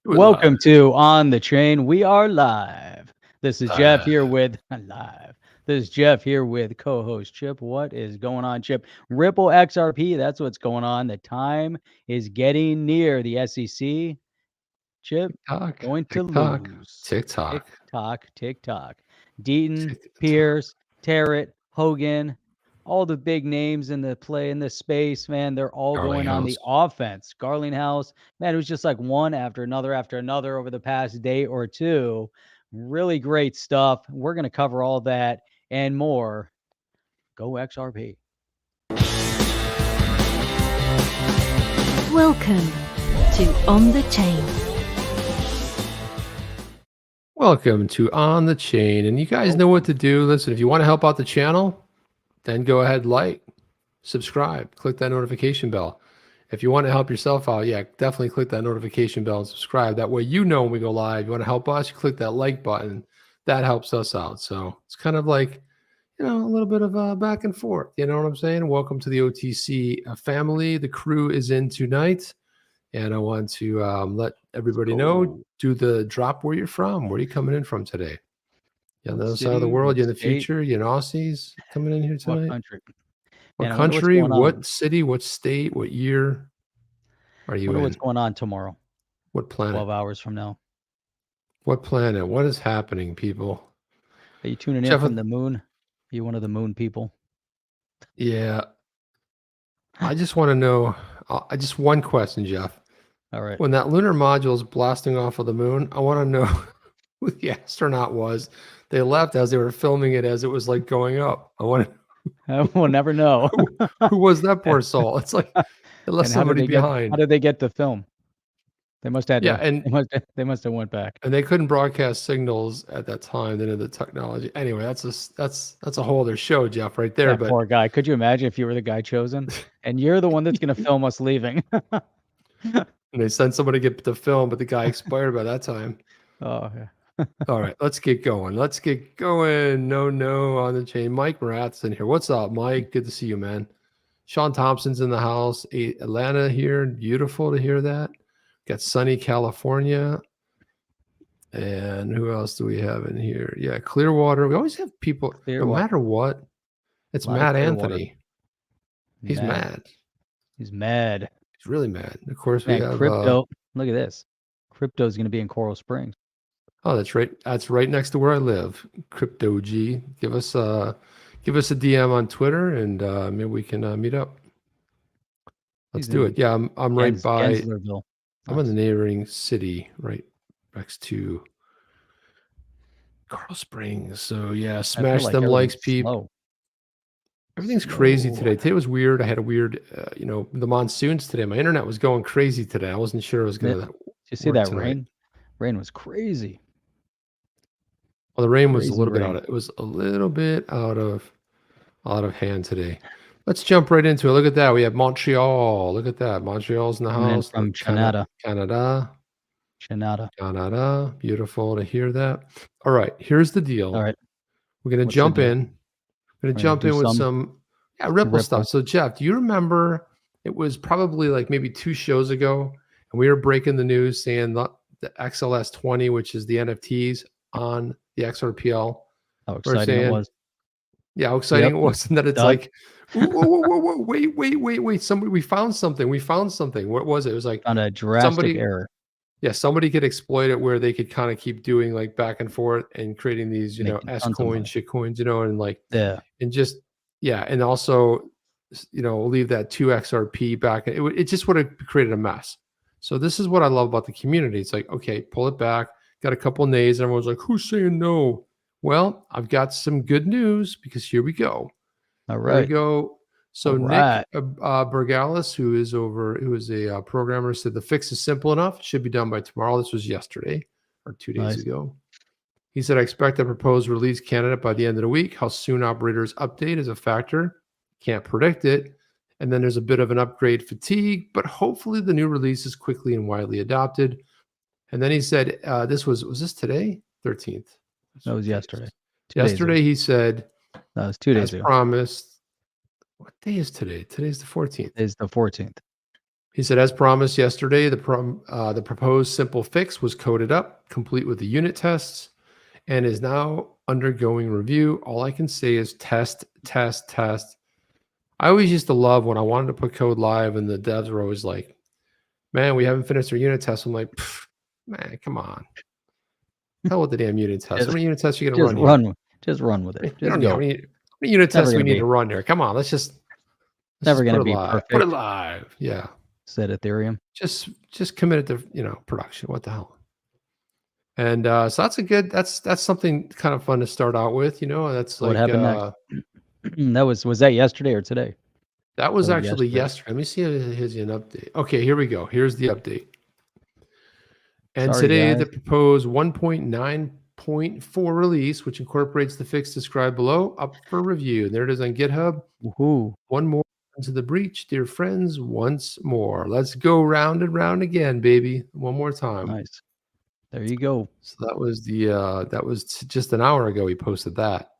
Welcome to On the Chain. We are live. This is Jeff here with live. This is Jeff here with co-host Chip. What is going on, Chip? Ripple XRP. That's what's going on. The time is getting near. The SEC, Chip, going to lose. TikTok. Deaton, Peirce, Terret, Hogan, all the big names in the play in the space, man, they're all going on the offense. Garlinghouse, man, it was just like one after another over the past day or two. Really great stuff. We're going to cover all that and more. Go XRP. Welcome to On the Chain. Welcome to On the Chain. And you guys know what to do. Listen, if you want to help out the channel, then go ahead, like, subscribe, click that notification bell. If you want to help yourself out, yeah, definitely click that notification bell and subscribe. That way you know when we go live. You want to help us, you click that like button. That helps us out. So it's kind of like, a little bit of back and forth. You know what I'm saying? Welcome to the OTC family. The crew is in tonight. And I want to let everybody know, do the drop where you're from. Where are you coming in from today? You're on the other side of the world. You're in the future. You're in Aussies coming in here tonight. What country? What country? What city? What state? What year are you in? What's going on tomorrow? What planet? 12 hours from now. What planet? What is happening, people? Are you tuning in from the moon? Are you one of the moon people? Yeah. I just want to know. Just one question, Jeff. All right. When that lunar module is blasting off of the moon, I want to know who the astronaut was. They left as they were filming it as it was like going up. We'll never know. who was that poor soul? It's like it left somebody behind. How did they get the film? They must have. Yeah, they must have went back. And they couldn't broadcast signals at that time. They didn't have the technology. Anyway, that's a whole other show, Jeff, right there. That poor guy. Could you imagine if you were the guy chosen, and you're the one that's going to film us leaving? And they sent somebody to get the film, but the guy expired by that time. Oh yeah. All right, let's get going. No on the chain. Mike Marath's in here. What's up, Mike? Good to see you, man. Sean Thompson's in the house. Atlanta here. Beautiful to hear that. Got sunny California. And who else do we have in here? Yeah, Clearwater. We always have people, no matter what. It's Matt Anthony. He's mad. He's mad. He's really mad. Of course, we have crypto. Look at this. Crypto's going to be in Coral Springs. Oh, that's right. That's right next to where I live. Crypto G. Give us a DM on Twitter, and maybe we can meet up. Let's do it. Yeah, I'm right by. Genslerville. I'm in the neighboring city, right next to Coral Springs. So yeah, smash them likes, people. Everything's crazy today. Today was weird. I had a weird, the monsoons today. My internet was going crazy today. I wasn't sure it was going to. Did you see that rain? Rain was crazy. Well, the rain was a little bit out. It was a little bit out of hand today. Let's jump right into it. Look at that. We have Montreal. Look at that. Montreal's in the house. From Canada. Canada. Beautiful to hear that. All right. Here's the deal. All right. We're going to jump in. We're going to jump in with some Ripple stuff. So, Jeff, do you remember it was probably like maybe 2 shows ago, and we were breaking the news saying the XLS20, which is the NFTs on the XRPL. How exciting it was. Yeah, how exciting it was. And that it's like, whoa, wait. We found something. What was it? It was like on a drastic error. Yeah, somebody could exploit it where they could kind of keep doing like back and forth and creating these, S coins, shit coins, and like, and just, and also, leave that 2 XRP back. It just would have created a mess. So this is what I love about the community. It's like, okay, pull it back. Got a couple of nays. Everyone's like, who's saying no? Well, I've got some good news because here we go. All right. Here we go. So Nick Bergalis, who is a programmer, said the fix is simple enough. It should be done by tomorrow. This was yesterday or 2 days ago. He said, I expect a proposed release candidate by the end of the week. How soon operators update is a factor. Can't predict it. And then there's a bit of an upgrade fatigue, but hopefully the new release is quickly and widely adopted. And then he said, was this today? 13th. That was yesterday. Yesterday, he said, that was 2 days ago. Promised. What day is today? Today's the 14th. It's the 14th. He said, as promised yesterday, the proposed simple fix was coded up, complete with the unit tests, and is now undergoing review. All I can say is test, test, test. I always used to love when I wanted to put code live and the devs were always like, man, we haven't finished our unit test. I'm like, man, come on. Hell with the damn unit test. How many unit tests are you going to run here? Just run with it. You don't know how many unit tests we need to run here. Come on, let's never going to be live. perfect. Put it live. Yeah. Said Ethereum. Just commit it to, production. What the hell? And so that's something kind of fun to start out with, That's What like happened next? Was that yesterday or today? That was actually yesterday. Let me see if here's an update. Okay, here we go. Here's the update. And today, the proposed 1.9.4 release, which incorporates the fix described below, up for review. And there it is on GitHub. Woohoo. One more into the breach, dear friends, once more. Let's go round and round again, baby. One more time. Nice. There you go. So that was that was just an hour ago he posted that.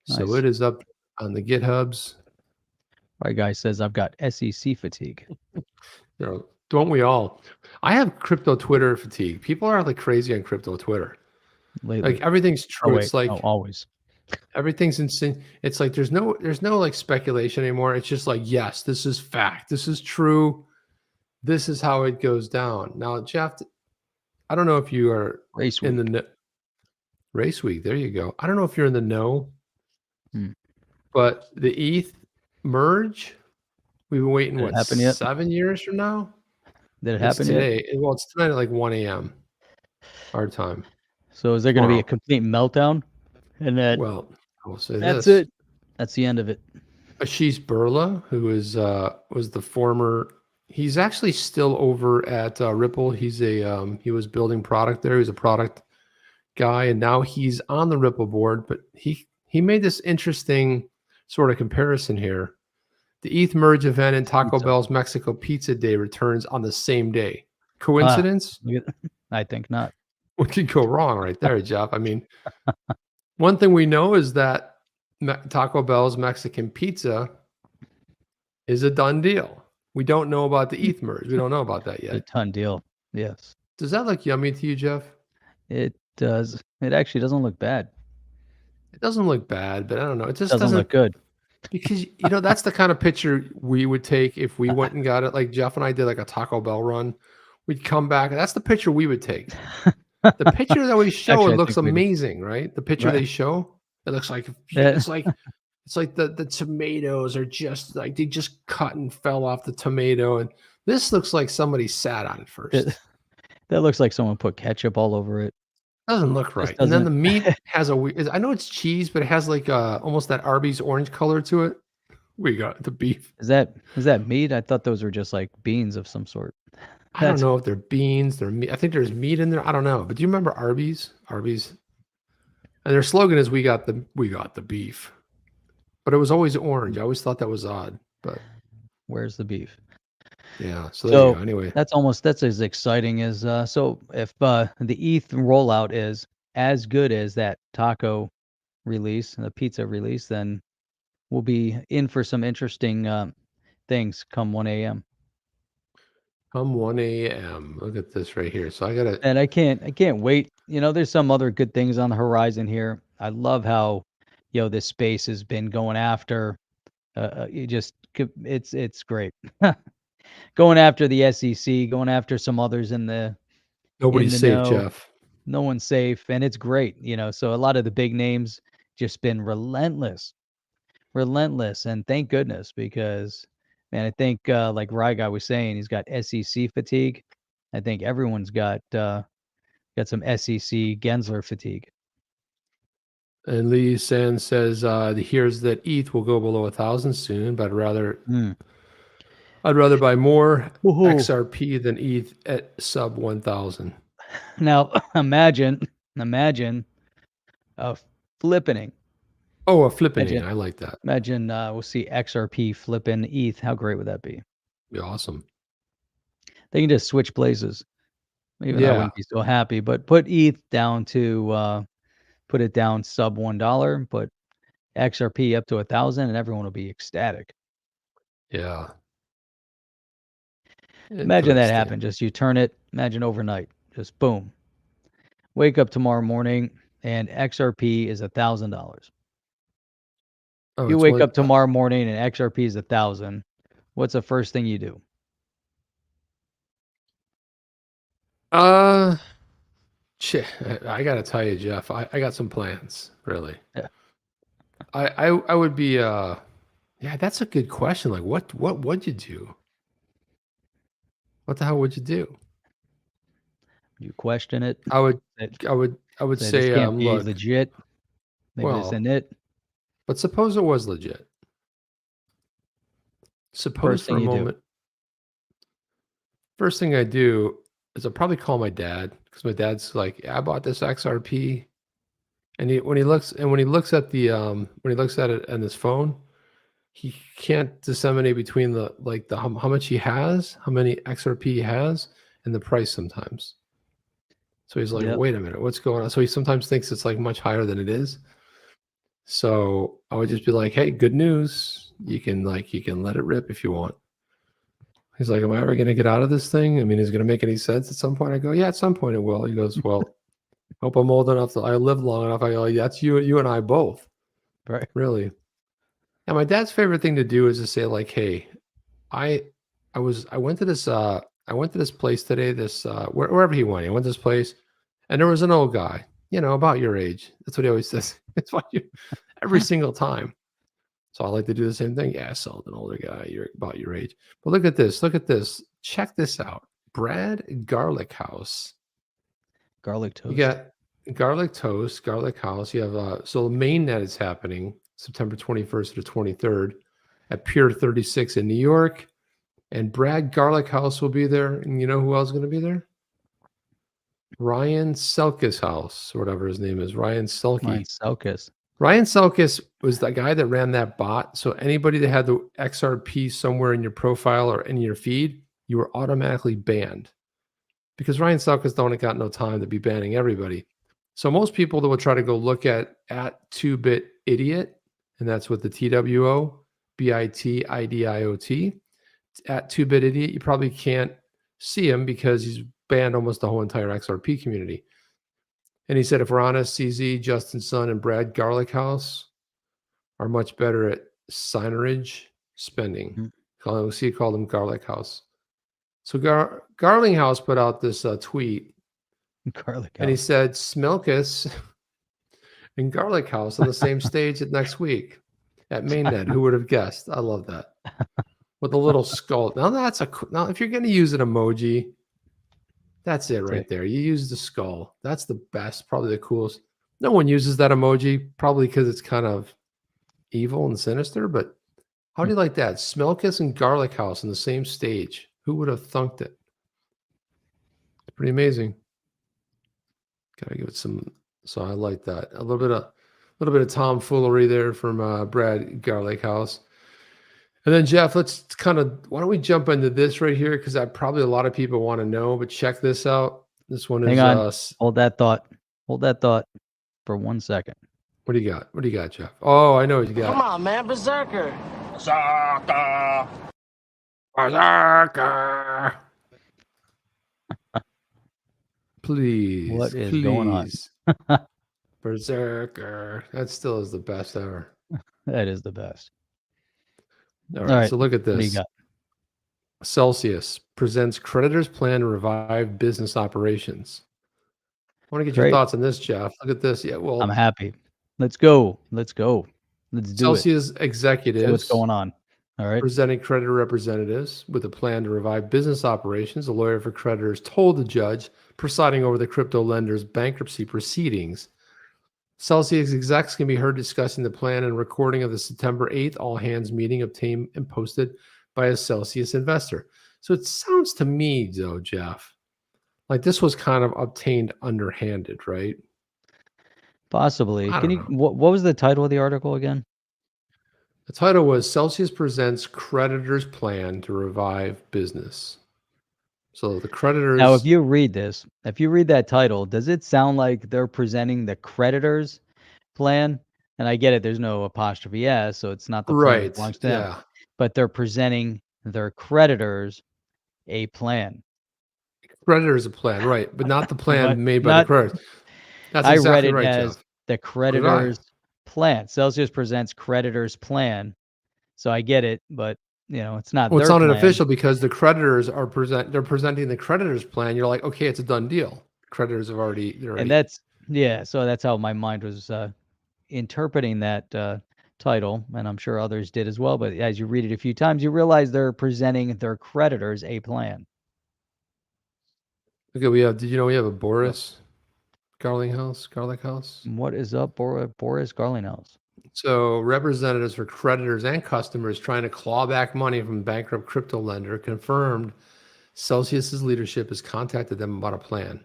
Nice. So it is up on the GitHubs. Right guy says I've got SEC fatigue. Don't we all? I have crypto Twitter fatigue. People are like crazy on crypto Twitter. Lately. Like everything's true. It's like always. Everything's insane. It's like there's no like speculation anymore. It's just like, yes, this is fact. This is true. This is how it goes down. Now, Jeff, I don't know if you are in the race week. There you go. I don't know if you're in the know, but the ETH merge, we've been waiting 7 years from now. Did it happen today? Well, it's tonight at like 1 a.m. our time. So is there going to be a complete meltdown? And that, well, I will say that's it. That's the end of it. Asheesh Birla, who is was the former. He's actually still over at Ripple. He's he was building product there. He's a product guy, and now he's on the Ripple board. But he made this interesting sort of comparison here. The ETH merge event and Taco Bell's Mexico Pizza Day returns on the same day. Coincidence? I think not. What could go wrong right there, Jeff? I mean, one thing we know is that Taco Bell's Mexican Pizza is a done deal. We don't know about the ETH merge. We don't know about that yet. A done deal. Yes. Does that look yummy to you, Jeff? It does. It actually doesn't look bad. It doesn't look bad, but I don't know. It just doesn't look good. Because, that's the kind of picture we would take if we went and got it. Like Jeff and I did like a Taco Bell run. We'd come back. And that's the picture we would take. The picture that we show, actually, it looks amazing, right? The picture they show, it looks like it's like the tomatoes are just like they just cut and fell off the tomato, and this looks like somebody sat on it first. That looks like someone put ketchup all over it. Doesn't look right. And then the meat has I know it's cheese, but it has like almost that Arby's orange color to it. We got the beef. Is that meat? I thought those were just like beans of some sort. I don't know if they're beans. They're meat. I think there's meat in there. I don't know. But do you remember Arby's? Arby's, and their slogan is "We got the beef," but it was always orange. I always thought that was odd. But where's the beef? Yeah. So there you go. Anyway, that's as exciting as so if the ETH rollout is as good as that taco release, the pizza release, then we'll be in for some interesting things come 1 a.m. Come 1 a.m. Look at this right here. So I gotta, and I can't wait. There's some other good things on the horizon here. I love how, this space has been going after. It's great. Going after the SEC, going after some others in the. Nobody's safe, Jeff. No one's safe, and it's great. So a lot of the big names just been relentless, and thank goodness, because. Man, I think like Rye Guy was saying, he's got SEC fatigue. I think everyone's got some SEC Gensler fatigue. And Lee Saenz says he hears that ETH will go below 1,000 soon, but I'd rather buy more XRP than ETH at sub 1,000. Now imagine flippening. Oh, a flipping. I like that. Imagine we'll see XRP flipping ETH. How great would that be? Be awesome. They can just switch places. Even though I wouldn't be so happy, but put ETH down to put it down sub $1, put XRP up to 1,000, and everyone will be ecstatic. Yeah. Imagine that happen. Just you turn it, imagine overnight, just boom. Wake up tomorrow morning and XRP is $1,000. Oh, You wake up tomorrow morning and XRP is 1,000. What's the first thing you do? Shit, I gotta tell you, Jeff, I got some plans, really. Yeah. I would be yeah, that's a good question. Like what would you do? What the hell would you do? You question it. I would say this can't be look, legit. Maybe this isn't it. But suppose it was legit. Suppose for a moment. First thing I do is I'll probably call my dad, because my dad's like, yeah, I bought this XRP. And when he looks at the when he looks at it on his phone, he can't disseminate between the how much he has, how many XRP he has, and the price sometimes. So he's like, wait a minute, what's going on? So he sometimes thinks it's like much higher than it is. So I would just be like, hey, good news. You can let it rip if you want. He's like, am I ever going to get out of this thing? I mean, is it going to make any sense at some point? I go, yeah, at some point it will. He goes, well, hope I'm old enough I live long enough. I go, that's you and I both. Right. Really. And my dad's favorite thing to do is to say like, hey, I went to this place today, wherever he went. I went to this place and there was an old guy, about your age. That's what he always says. It's what every single time. So I like to do the same thing. Yeah, I sold an older guy. You're about your age. But look at this. Look at this. Check this out. Brad Garlinghouse. Garlic toast. You got garlic toast, Garlinghouse. You have so Mainnet is happening September 21st to the 23rd at Pier 36 in New York. And Brad Garlinghouse will be there. And you know who else is going to be there? Ryan Selkis house, or whatever his name is. Ryan Selkis. Ryan Selkis was the guy that ran that bot. So anybody that had the XRP somewhere in your profile or in your feed, you were automatically banned. Because Ryan Selkis don't got no time to be banning everybody. So most people that will try to go look at 2bit idiot, and that's what the TWO, BITIDIOT, at 2bit idiot, you probably can't see him because he's banned almost the whole entire XRP community. And he said, if we're honest, CZ, Justin Sun, and Brad Garlinghouse are much better at signerage spending. He called him Garlinghouse. So Garlinghouse put out this tweet. And he said, Selkis and Garlinghouse on the same stage at next week at Mainnet. Who would have guessed? I love that. With a little skull. Now now if you're going to use an emoji, that's it right there. You use the skull. That's the best, probably the coolest. No one uses that emoji, probably because it's kind of evil and sinister. But how do you like that? Selkis and Garlinghouse on the same stage. Who would have thunked it? It's pretty amazing. Gotta give it some. So I like that. A little bit of tomfoolery there from Brad Garlinghouse. And then Jeff, let's why don't we jump into this right here? Because probably a lot of people want to know, but check this out. This one is. Hang on. Hold that thought. Hold that thought for 1 second. What do you got? What do you got, Jeff? Oh, I know what you got. Come on, man. Berserker. Berserker. Please. What is going on? Berserker. That still is the best ever. That is the best. All right, so look at this. What do you got? Celsius presents creditors' plan to revive business operations. I want to get your thoughts on this, Jeff. Look at this. Yeah, well, I'm happy. Let's go. Let's do Celsius executives. What's going on? All right. Presenting creditor representatives with a plan to revive business operations. A lawyer for creditors told the judge presiding over the crypto lender's bankruptcy proceedings. Celsius execs can be heard discussing the plan and recording of the September 8th all-hands meeting obtained and posted by a Celsius investor. So it sounds to me, though, Jeff, like this was kind of obtained underhanded, right? Possibly. What was the title of the article again? The title was Celsius presents creditors' plan to revive business. So the creditors. Now, if you read that title, does it sound like they're presenting the creditors' plan? And I get it. There's no apostrophe S, so it's not the plan that belongs to them. But they're presenting their creditors a plan. Creditor is a plan, right? But not the plan But made by the not, creditors. That's I read exactly it right, as Jeff. the So did I. creditor's plan. Celsius presents creditor's plan. So I get it, but it's not Well, it's their not an plan. official because the creditors are they're presenting the creditor's plan. You're like, okay, it's a done deal. Creditors have already, And so that's how my mind was interpreting that title, and I'm sure others did as well. But as you read it a few times, you realize they're presenting their creditors a plan. Okay, did you know we have a Boris Garlinghouse? What is up, Boris Garlinghouse? So representatives for creditors and customers trying to claw back money from bankrupt crypto lender confirmed Celsius's leadership has contacted them about a plan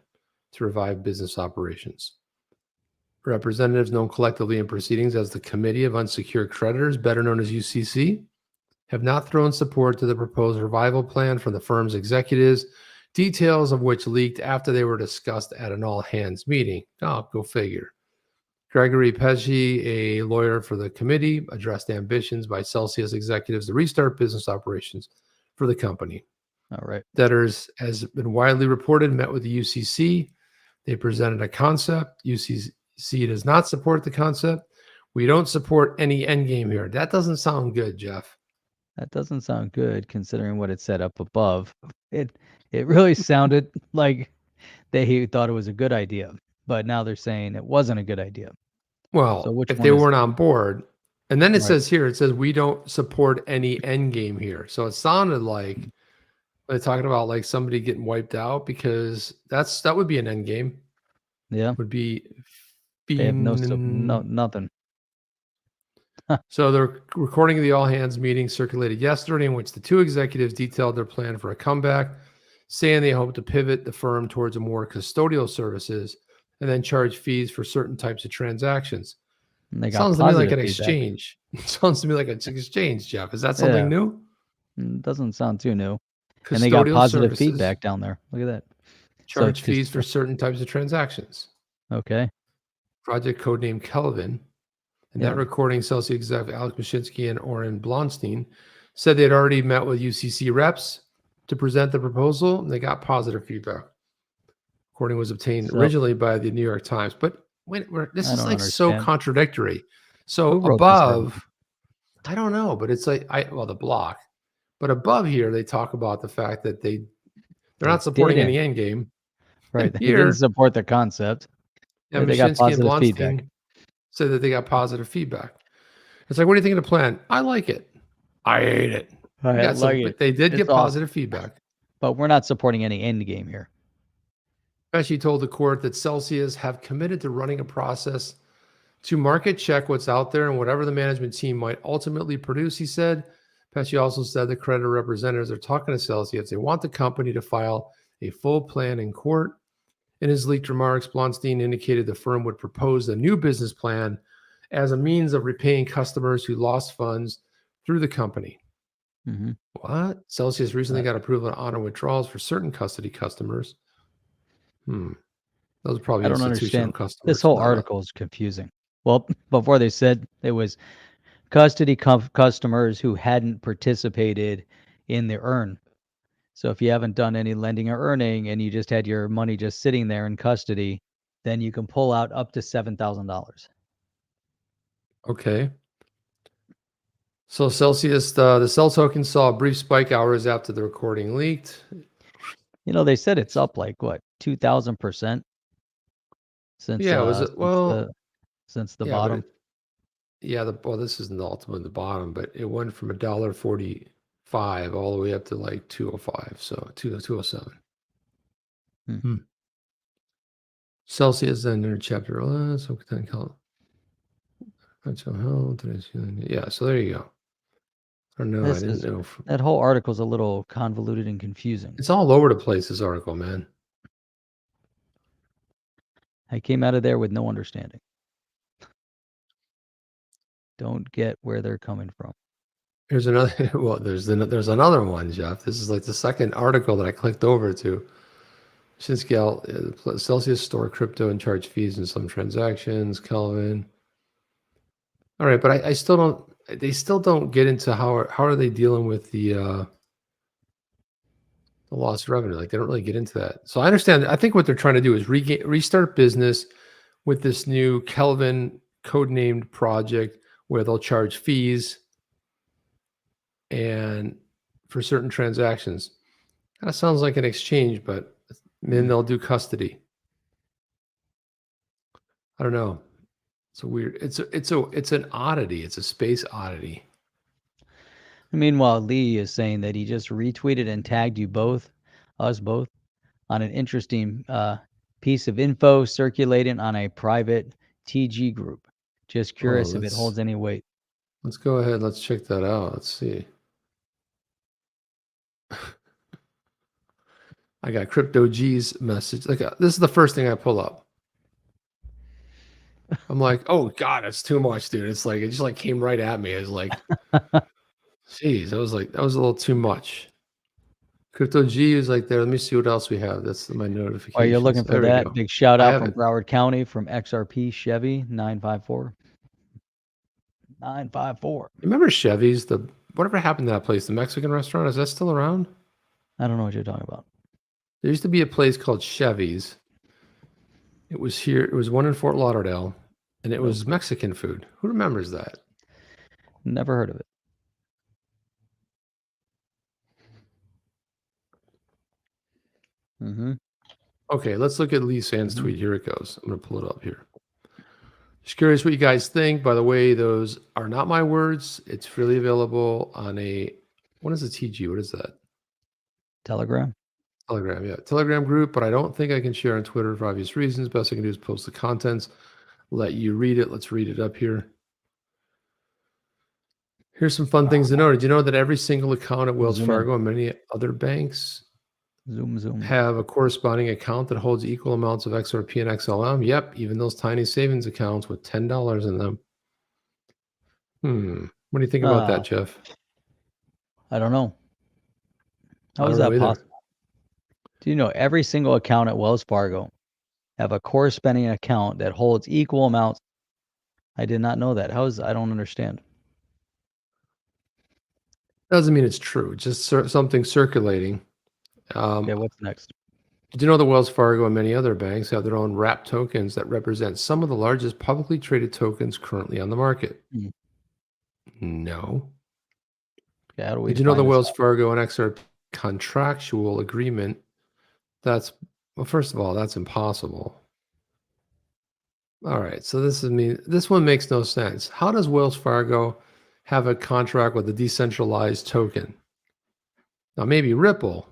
to revive business operations. Representatives known collectively in proceedings as the Committee of Unsecured Creditors, better known as UCC, have not thrown support to the proposed revival plan from the firm's executives, details of which leaked after they were discussed at an all-hands meeting. Oh, go figure. Gregory Pesci, a lawyer for the committee, addressed ambitions by Celsius executives to restart business operations for the company. All right. Debtors, as been widely reported, met with the UCC. They presented a concept. UCC does not support the concept. We don't support any endgame here. That doesn't sound good, Jeff. That doesn't sound good considering what it said up above. It really sounded like they thought it was a good idea, but now they're saying it wasn't a good idea. Well, So which if one they is weren't it? on board, and then it Right. says we don't support any endgame here. So it sounded like they're talking about like somebody getting wiped out because that would be an endgame. Yeah. Would be They have nothing. So the recording of the all-hands meeting circulated yesterday in which the two executives detailed their plan for a comeback, saying they hope to pivot the firm towards a more custodial services and then charge fees for certain types of transactions. And they got Sounds to me like an positive feedback. exchange. Sounds to me like an exchange, Jeff. Is that something Yeah. new? Doesn't sound too new. And they got Custodial positive services, feedback down there. Look at that. charge fees for certain types of transactions. Okay. Project codename Kelvin. And Yeah. that recording, Celsius exec Alex Mashinsky and Oren Blonstein said they had already met with UCC reps to present the proposal, and they got positive feedback. Recording was obtained originally by the New York Times, but this is like so contradictory. So Who wrote above, I don't know, but it's like the block. But above here, they talk about the fact that they're not supporting any end game. Right. They Here, didn't support the concept. Yeah, they got Mashinsky and positive Blonstein feedback. said that they got positive feedback. It's like, what do you think of the plan? I like it. I hate it. But they did get positive feedback. But we're not supporting any end game here. Pesci told the court that Celsius have committed to running a process to market check what's out there and whatever the management team might ultimately produce, he said. Pesci also said the creditor representatives are talking to Celsius. They want the company to file a full plan in court. In his leaked remarks, Blonstein indicated the firm would propose a new business plan as a means of repaying customers who lost funds through the company. Mm-hmm. What? Celsius recently got approval to honor withdrawals for certain custody customers. Those are probably I don't institutional understand. customers. This whole article is confusing. Well, before they said it was custody customers who hadn't participated in the earn. So if you haven't done any lending or earning and you just had your money just sitting there in custody, then you can pull out up to $7,000. Okay. So Celsius, the Cell token saw a brief spike hours after the recording leaked. They said it's up like what, 2,000% since since the bottom. This isn't ultimately the bottom, but it went from $1.45 all the way up to like 205, so 207. Celsius then in chapter 11, so so there you go. I don't know. I didn't know. That whole article is a little convoluted and confusing. It's all over the place, this article, man. I came out of there with no understanding. Don't get where they're coming from. Here's another. Well, there's another one, Jeff. This is like the second article that I clicked over to. Shinsky, Celsius store crypto and charge fees in some transactions. Kelvin. All right, but I still don't. They still don't get into how are they dealing with the the lost revenue. Like they don't really get into that. So I understand. I think what they're trying to do is restart business with this new Kelvin codenamed project where they'll charge fees and for certain transactions. That sounds like an exchange, but then they'll do custody. I don't know. It's a weird. It's an oddity. It's a space oddity. Meanwhile, Lee is saying that he just retweeted and tagged you both, us both, on an interesting piece of info circulating on a private TG group. Just curious if it holds any weight. Let's go ahead. Let's check that out. Let's see. I got Crypto G's message. Like this is the first thing I pull up. I'm like, oh God, it's too much, dude. It's like it just like came right at me. It's like, geez, that was a little too much. Crypto G is like there. Let me see what else we have. That's my notification. While you're looking for that, big shout out from Broward County from XRP Chevy 954. 954. Remember Chevy's? Whatever happened to that place? The Mexican restaurant, is that still around? I don't know what you're talking about. There used to be a place called Chevy's. It was here. It was one in Fort Lauderdale, and it was Mexican food. Who remembers that? Never heard of it. Okay, let's look at Lee Saenz tweet. Here it goes. I'm going to pull it up here. Just curious what you guys think. By the way, those are not my words. It's freely available on what is a TG? What is that? Telegram. Telegram, yeah. Telegram group, but I don't think I can share on Twitter for obvious reasons. Best I can do is post the contents, let you read it. Let's read it up here. Here's some fun things to know. Did you know that every single account at Wells Fargo and many other banks have a corresponding account that holds equal amounts of XRP and XLM? Yep, even those tiny savings accounts with $10 in them. What do you think about that, Jeff? I don't know. How is that possible? Do you know every single account at Wells Fargo have a corresponding account that holds equal amounts? I did not know that. I don't understand. Doesn't mean it's true. Just something circulating. Okay, what's next? Did you know that Wells Fargo and many other banks have their own wrap tokens that represent some of the largest publicly traded tokens currently on the market? No. Yeah, did you know the Wells Fargo and XRP contractual agreement? First of all, that's impossible. All right, so this one makes no sense. How does Wells Fargo have a contract with a decentralized token? Now, maybe Ripple,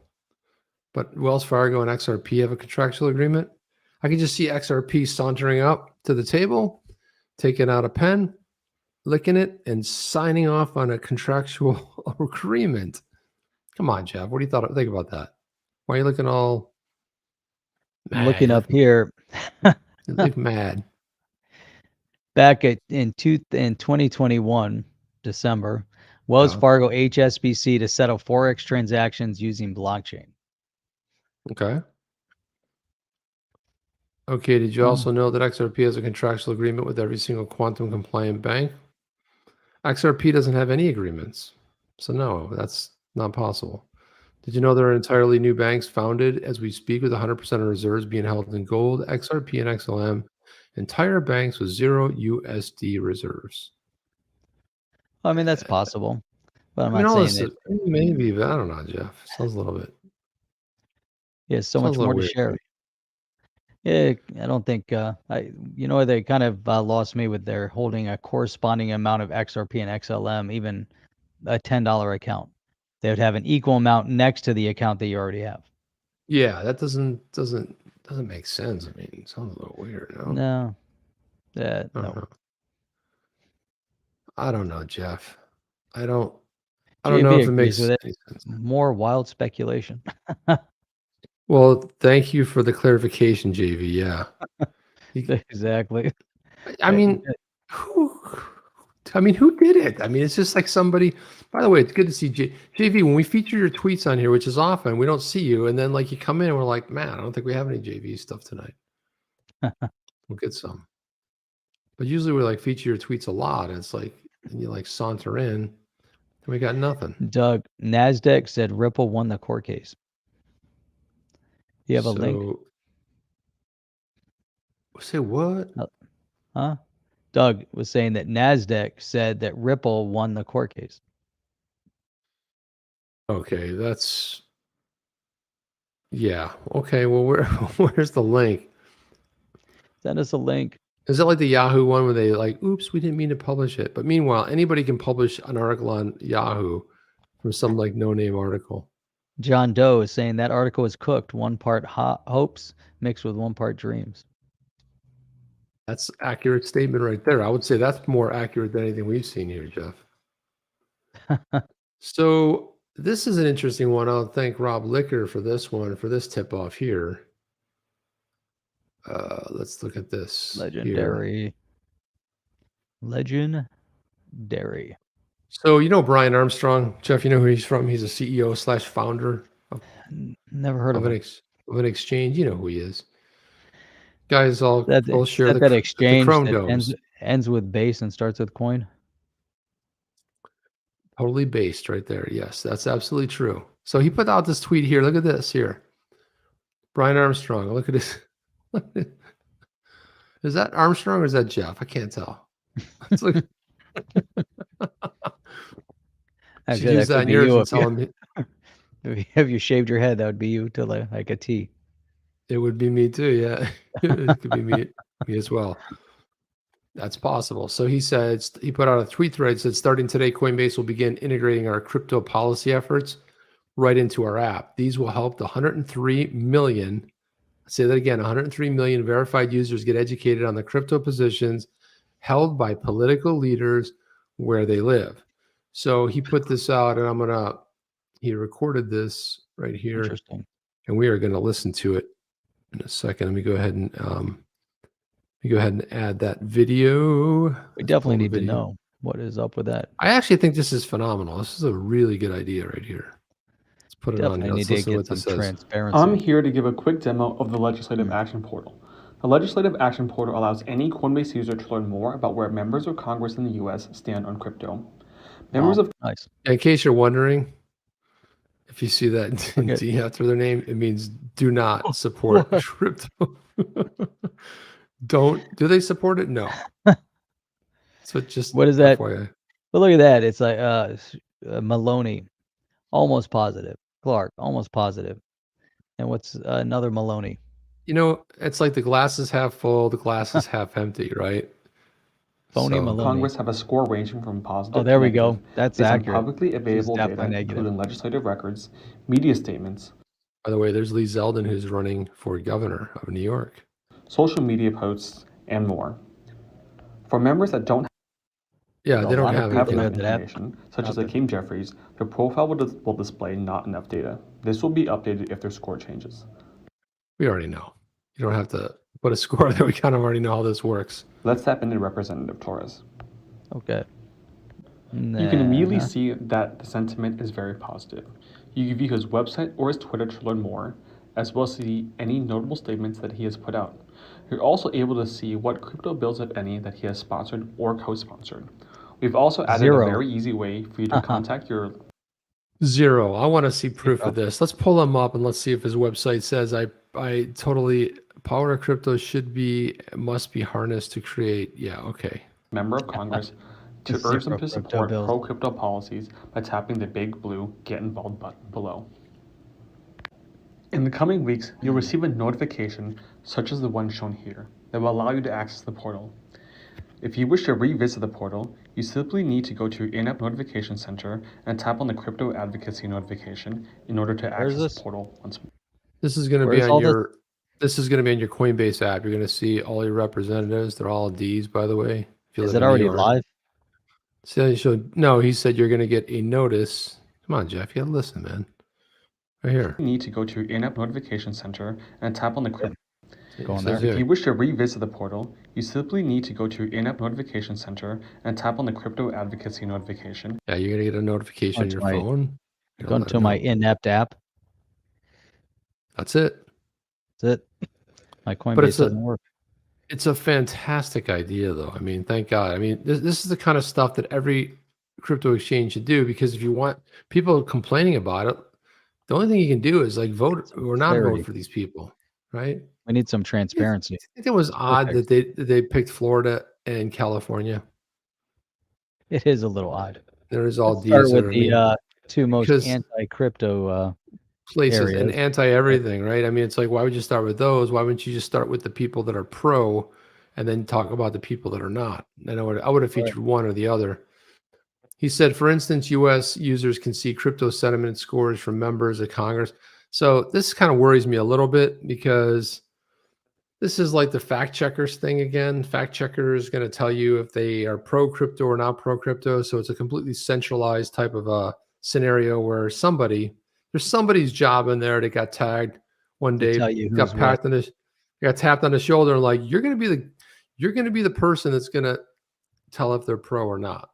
but Wells Fargo and XRP have a contractual agreement. I can just see XRP sauntering up to the table, taking out a pen, licking it, and signing off on a contractual agreement. Come on, Jeff. What do you think about that? Why are you looking all mad? I'm looking up here. You look mad. Back in 2021, December, Wells Fargo HSBC to settle Forex transactions using blockchain. Okay. Okay, did you also know that XRP has a contractual agreement with every single quantum compliant bank? XRP doesn't have any agreements. So no, that's not possible. Did you know there are entirely new banks founded as we speak with 100% of reserves being held in gold, XRP, and XLM? Entire banks with zero USD reserves. I mean, that's possible. But I'm not saying it. Maybe, but I don't know, Jeff. Sounds a little bit. Yeah, so much more to share. Yeah, I don't think, they kind of lost me with their holding a corresponding amount of XRP and XLM, even a $10 account. They would have an equal amount next to the account that you already have. Yeah, that doesn't make sense. I mean, it sounds a little weird. No. No. I don't know, Jeff. I don't know if it makes any sense. More wild speculation. Well, thank you for the clarification, JV. Yeah. Exactly. I mean, who did it? I mean, it's just like somebody. By the way, it's good to see JV. When we feature your tweets on here, which is often, we don't see you, and then like you come in and we're like, man, I don't think we have any JV stuff tonight. We'll get some. But usually we like feature your tweets a lot, and it's like, and you like saunter in, and we got nothing. Doug, NASDAQ said Ripple won the court case. You have a link? Say what? Huh? Doug was saying that NASDAQ said that Ripple won the court case. Okay, that's... Yeah. Okay, well, where's the link? Send us a link. Is it like the Yahoo one where they like, oops, we didn't mean to publish it? But meanwhile, anybody can publish an article on Yahoo from some like no-name article. John Doe is saying that article is cooked. 1 part hopes mixed with 1 part dreams. That's an accurate statement right there. I would say that's more accurate than anything we've seen here, Jeff. So this is an interesting one. I'll thank Rob Licker for this one, for this tip-off here. Let's look at this. Legendary. Legendary. So you know Brian Armstrong, Jeff, you know who he's from? He's a CEO / founder of, never heard of an exchange. You know who he is. Guys all share that exchange the Chrome that domes. ends with base and starts with coin. Totally based right there. Yes, that's absolutely true. So he put out this tweet here. Look at this here. Brian Armstrong. Look at this. Is that Armstrong or is that Jeff? I can't tell. It's like you should use that in yours and tell him. If you shaved your head, that would be you to like a T. It would be me too, yeah. It could be me as well. That's possible. So he said, he put out a tweet thread, said, starting today, Coinbase will begin integrating our crypto policy efforts right into our app. These will help the 103 million, I'll say that again, 103 million verified users get educated on the crypto positions held by political leaders where they live. So he put this out, and he recorded this right here. Interesting. And we are going to listen to it in a second. Let me go ahead and add that video. We definitely need to know what is up with that. I actually think this is phenomenal. This is a really good idea right here. Let's put it on here. Let's listen to what this says. Transparency. I'm here to give a quick demo of the Legislative Action Portal. The Legislative Action Portal allows any Coinbase user to learn more about where members of Congress in the U.S. stand on crypto. Members of nice. In case you're wondering, if you see that D after their name, it means do not support crypto. Do they support it? No. So just what is that? FYI. But look at that. It's like Maloney, almost positive. Clark, almost positive. And what's another Maloney? You know, it's like the glass is half full, the glass is half empty, right? Phony Maloney. Congress have a score ranging from positive. Oh, there we go. That's accurate. Publicly available data, including legislative records, media statements. By the way, there's Lee Zeldin, who's running for governor of New York. Social media posts, and more. For members that don't they don't have enough information, such as Hakeem Jeffries, their profile will display not enough data. This will be updated if their score changes. We already know. You don't have to put a score there. We kind of already know how this works. Let's tap into Representative Torres. Okay. You can immediately see that the sentiment is very positive. You can view his website or his Twitter to learn more, as well as see any notable statements that he has put out. You're also able to see what crypto bills, if any, that he has sponsored or co-sponsored. We've also added a very easy way for you to contact your... Zero. I want to see proof of this. Let's pull him up and let's see if his website says I totally... Power of crypto must be harnessed to create... Yeah, okay. Member of Congress to urge them to support pro-crypto policies by tapping the big blue Get Involved button below. In the coming weeks, you'll receive a notification, such as the one shown here, that will allow you to access the portal. If you wish to revisit the portal, you simply need to go to your in-app notification center and tap on the crypto advocacy notification in order to access the portal once more. This is going to be on your... This is going to be on your Coinbase app. You're going to see all your representatives. They're all D's, by the way. Is it already live? So, no, he said you're going to get a notice. Come on, Jeff. You got to listen, man. Right here. You need to go to your in-app notification center and tap on the crypto. If you wish to revisit the portal, you simply need to go to your in-app notification center and tap on the crypto advocacy notification. Yeah, you're going to get a notification on your phone. Going to my in-app app. That's it. That's it. My Coinbase doesn't work. It's a fantastic idea, though. I mean, thank God. I mean, this is the kind of stuff that every crypto exchange should do, because if you want people complaining about it, The only thing you can do is like vote or not clarity. vote for these people, right? We need some transparency. I think it was odd that they picked Florida and California. It is a little odd. There is all Let's start D's with there. the two most because anti-crypto places areas. and anti-everything, right? I mean, it's like, why would you start with those? Why wouldn't you just start with the people that are pro and then talk about the people that are not? And I would have featured one or the other. He said, for instance, U.S. users can see crypto sentiment scores from members of Congress. So this kind of worries me a little bit because this is like the fact checkers thing again. Fact checker is going to tell you if they are pro crypto or not pro crypto. So it's a completely centralized type of a scenario where there's somebody's job in there that got tagged one day, got tapped on the shoulder, and like, you're going to be the person that's going to tell if they're pro or not.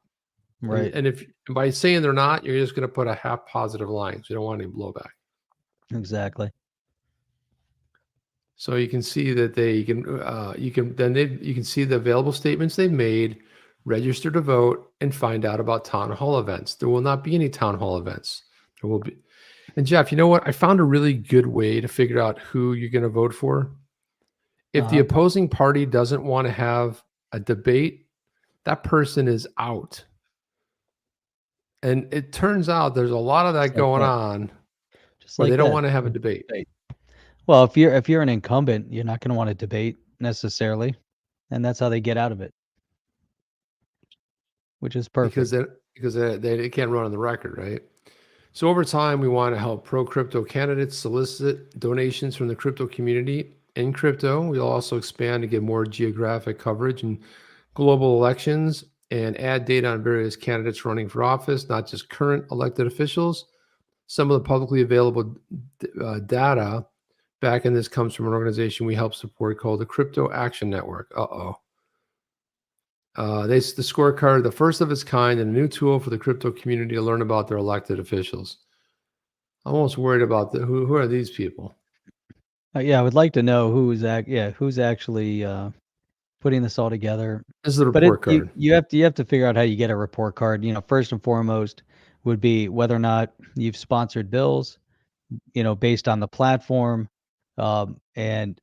Right. And if by saying they're not, you're just going to put a half positive line. So you don't want any blowback. Exactly. So you can see that you can see the available statements they've made, register to vote, and find out about town hall events. There will not be any town hall events. There will be. And Jeff, you know what? I found a really good way to figure out who you're going to vote for. If the opposing party doesn't want to have a debate, that person is out. And it turns out there's a lot of that going on. Just where they don't want to have a debate. Well, if you're an incumbent, you're not going to want to debate necessarily, and that's how they get out of it, which is perfect. Because they can't run on the record, right? So over time, we want to help pro-crypto candidates solicit donations from the crypto community in crypto. We'll also expand to get more geographic coverage in global elections and add data on various candidates running for office, not just current elected officials. Some of the publicly available data back in this comes from an organization we help support called the Crypto Action Network. The scorecard, the first of its kind, and a new tool for the crypto community to learn about their elected officials. I'm almost worried about who are these people? Yeah, I would like to know who's actually putting this all together. This is the report card. You have to figure out how you get a report card. First and foremost would be whether or not you've sponsored bills, based on the platform, and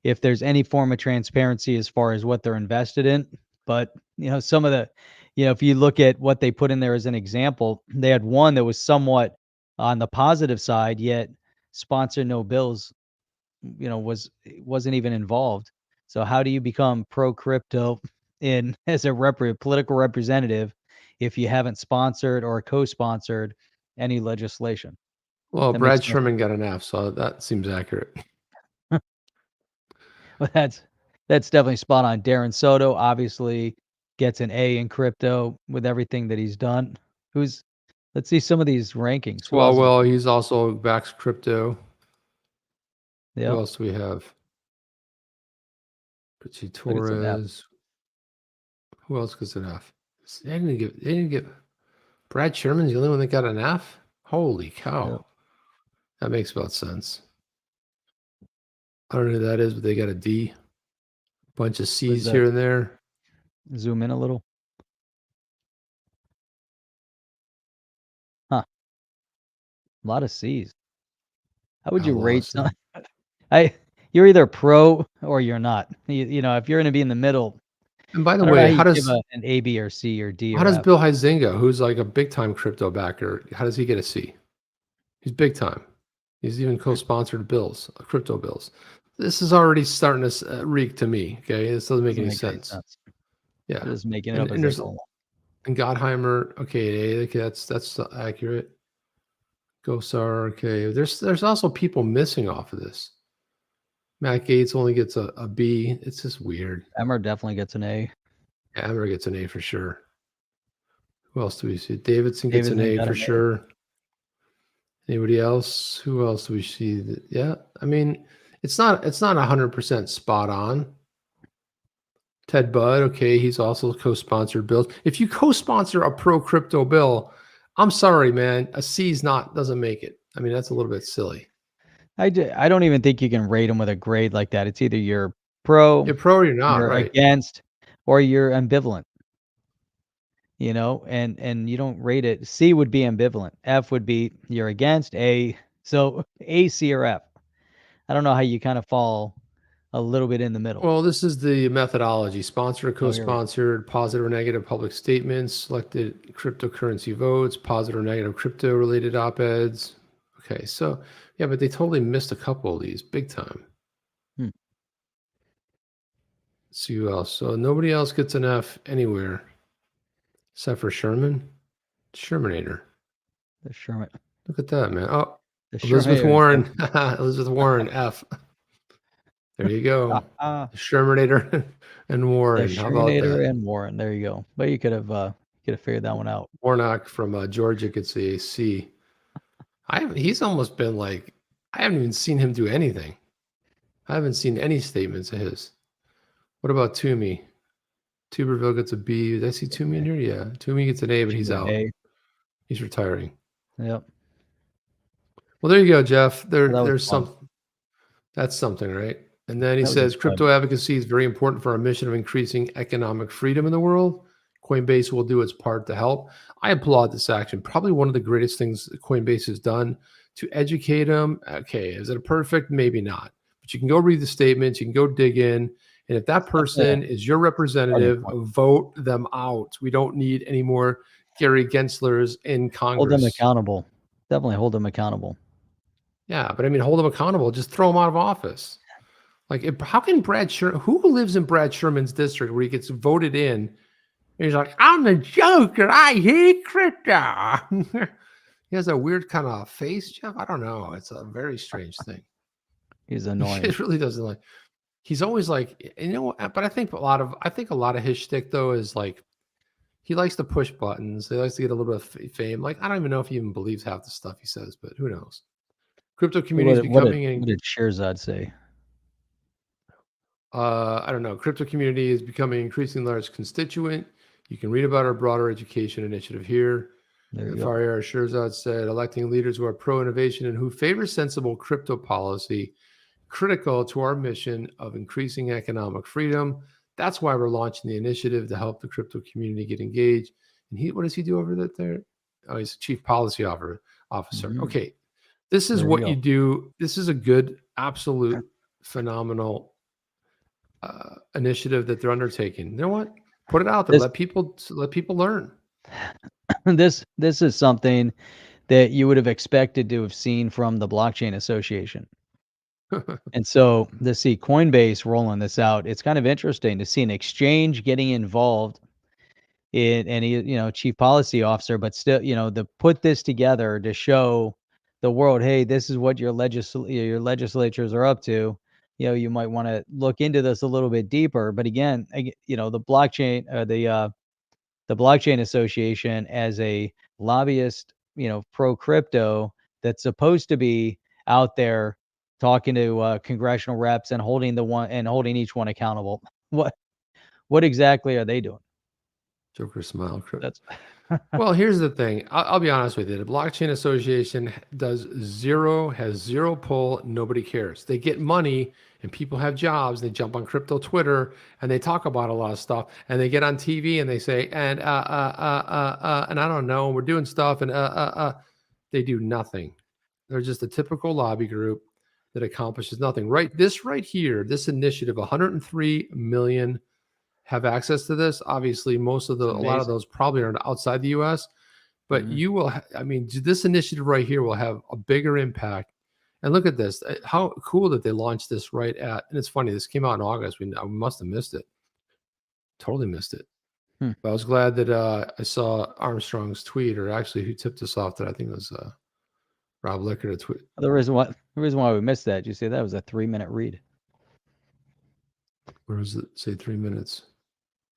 if there's any form of transparency as far as what they're invested in. But some of the, if you look at what they put in there as an example, they had one that was somewhat on the positive side, yet sponsor no bills, wasn't even involved. So how do you become pro crypto as a political representative if you haven't sponsored or co-sponsored any legislation? Well, Brad Sherman got an F, so that seems accurate. Well, that's definitely spot on. Darren Soto obviously gets an A in crypto with everything that he's done. Let's see some of these rankings. Well, he's also backs crypto. Yep. Who else do we have? Richie Torres. Who else gets an F? They didn't give Brad Sherman's the only one that got an F? Holy cow. Yep. That makes about sense. I don't know who that is, but they got a D. Bunch of C's here and there. Zoom in a little. Huh. A lot of C's. How would you rate some? You're either pro or you're not. If you're going to be in the middle. And by the way, how does an A, B, or C or D? How does Bill Huizinga, who's like a big time crypto backer, how does he get a C? He's big time. He's even co-sponsored crypto bills. This is already starting to reek to me. Okay, this doesn't make any sense. Yeah, just making it up as they go. And Gottheimer, okay, that's accurate. Gosar, okay. There's also people missing off of this. Matt Gates only gets a B. It's just weird. Emmer definitely gets an A. Yeah, Emmer gets an A for sure. Who else do we see? Davidson gets an A for sure. Anybody else? Who else do we see? Yeah, I mean, it's not 100% spot on. Ted Budd, okay, he's also co-sponsored bills. If you co-sponsor a pro crypto bill, I'm sorry, man, a C's doesn't make it. I mean, that's a little bit silly. I don't even think you can rate them with a grade like that. It's either you're pro, or you're not, you're right? Against, or you're ambivalent. you know, and you don't rate it. C would be ambivalent. F would be you're against. A, so A, C, or F. I don't know how you kind of fall a little bit in the middle. Well, this is the methodology: sponsored, co-sponsored, positive or negative public statements, selected cryptocurrency votes, positive or negative crypto-related op-eds. Okay, so yeah, but they totally missed a couple of these, big time. Hmm. Let's see who else. So nobody else gets an F anywhere, except for Sherman, Shermanator. The Sherman. Look at that, man. Oh, The Elizabeth Shermanator. Warren, Elizabeth Warren, F. There you go. Shermanator and Warren. The How about that? Shermanator and Warren. There you go. But you could have figured that one out. Warnock from Georgia could say C. He's almost been like, I haven't even seen him do anything. I haven't seen any statements of his. What about Toomey? Tuberville gets a B. Did I see Toomey in here? Yeah. Toomey gets an A, but he's out. He's retiring. Yep. Well, there you go, Jeff. Well, there's something. That's something, right? And then he says, crypto advocacy is very important for our mission of increasing economic freedom in the world. Coinbase will do its part to help. I applaud this action. Probably one of the greatest things Coinbase has done to educate them. Okay, is it perfect? Maybe not. But you can go read the statements. You can go dig in. And if that person is your representative, vote them out. We don't need any more Gary Genslers in Congress. Hold them accountable. Definitely hold them accountable. Yeah, but I mean, hold them accountable. Just throw them out of office. Like, how can Brad Sherman, who lives in Brad Sherman's district where he gets voted in, and he's like, I'm a joker, I hate crypto. He has a weird kind of face, Jeff. I don't know. It's a very strange thing. He's annoying. It really doesn't like. He's always like, you know, but I think a lot of his shtick though is like, he likes to push buttons. He likes to get a little bit of fame. Like, I don't even know if he even believes half the stuff he says, but who knows? Crypto community is becoming. What did Sherzad say? I don't know. Crypto community is becoming increasingly large constituent. You can read about our broader education initiative here. Faryar Sherzad said, electing leaders who are pro-innovation and who favor sensible crypto policy, critical to our mission of increasing economic freedom. That's why we're launching the initiative to help the crypto community get engaged. And what does he do over there? Oh, he's a chief policy officer. Mm-hmm. Okay. This is what you do. This is a good, absolute, phenomenal initiative that they're undertaking. You know what? Put it out there. Let people learn. This is something that you would have expected to have seen from the Blockchain Association. And so to see Coinbase rolling this out, it's kind of interesting to see an exchange getting involved in any, chief policy officer, but still, to put this together to show the world, hey, this is what your legislatures are up to. You might want to look into this a little bit deeper. But again, the blockchain, the Blockchain Association as a lobbyist, pro crypto that's supposed to be out there talking to congressional reps and holding each one accountable. What exactly are they doing? Joker smile. Well, here's the thing. I'll be honest with you. The Blockchain Association has zero pull. Nobody cares. They get money and people have jobs. They jump on crypto Twitter and they talk about a lot of stuff. And they get on TV and they say, and I don't know, we're doing stuff and they do nothing. They're just a typical lobby group that accomplishes nothing. This right here, this initiative, 103 million have access to this. Obviously, a lot of those probably are outside the US, but you will, this initiative right here will have a bigger impact. And look at this, how cool that they launched this right at, and it's funny, this came out in August. We must have missed it. Totally missed it. But I was glad that I saw Armstrong's tweet, or actually who tipped us off that I think it was Rob Licker to tweet. The reason why we missed that, you say that was a 3-minute read. Where does it say 3 minutes?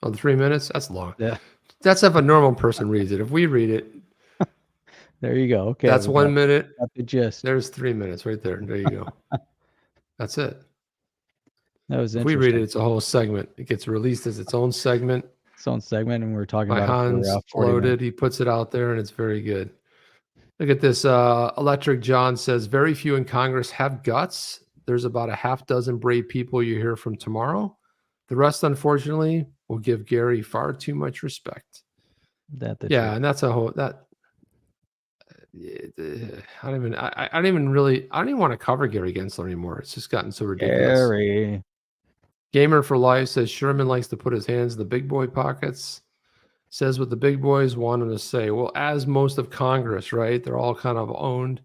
Oh, the 3 minutes? That's long. Yeah. That's if a normal person reads it. If we read it, there you go. Okay. That's 1 minute. That's the gist. There's 3 minutes right there. There you go. That's it. That was interesting. If we read it, it's a whole segment. It gets released as its own segment. And we're talking about Hans loaded. He puts it out there, and it's very good. Look at this. Electric John says, very few in Congress have guts. There's about a half dozen brave people you hear from tomorrow. The rest, unfortunately, will give Gary far too much respect. That the Yeah, truth? and that's a whole that. I don't even want to cover Gary Gensler anymore. It's just gotten so ridiculous. Gary. Gamer for Life says Sherman likes to put his hands in the big boy pockets. Says what the big boys want him to say. Well, as most of Congress, right? They're all kind of owned.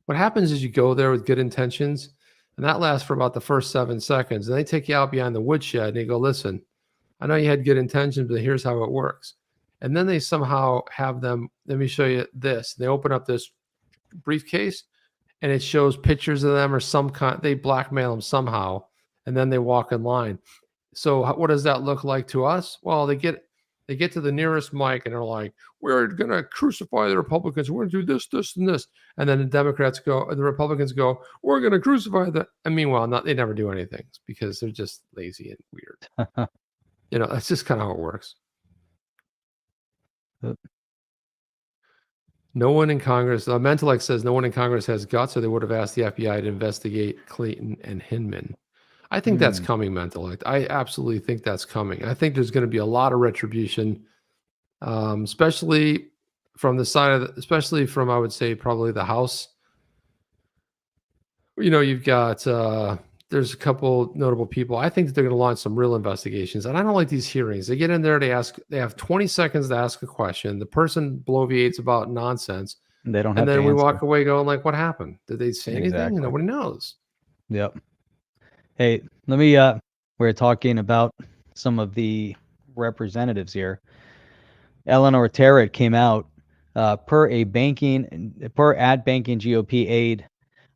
What happens is you go there with good intentions, and that lasts for about the first 7 seconds. And they take you out behind the woodshed and they go, listen, I know you had good intentions, but here's how it works. And then they somehow have them, let me show you this. They open up this briefcase and it shows pictures of them or some kind, they blackmail them somehow, and then they walk in line. So what does that look like to us? Well, they get to the nearest mic and they're like, we're going to crucify the Republicans. We're going to do this, this, and this. And then the Democrats go, the Republicans go, we're going to crucify the. And meanwhile, they never do anything because they're just lazy and weird. That's just kind of how it works. No one in Congress, Mentellect says no one in Congress has guts, or they would have asked the FBI to investigate Clayton and Hinman. I think that's coming, Mentellect. I absolutely think that's coming. I think there's going to be a lot of retribution, especially from the side of, especially from, I would say, probably the House. You've got, there's a couple notable people. I think that they're going to launch some real investigations. And I don't like these hearings. They get in there, they have 20 seconds to ask a question. The person bloviates about nonsense. They don't have and then we answer. walk away going like, what happened? Did they say anything? Nobody knows. Yep. Hey, let me, we're talking about some of the representatives here. Eleanor Terret came out per at banking GOP aide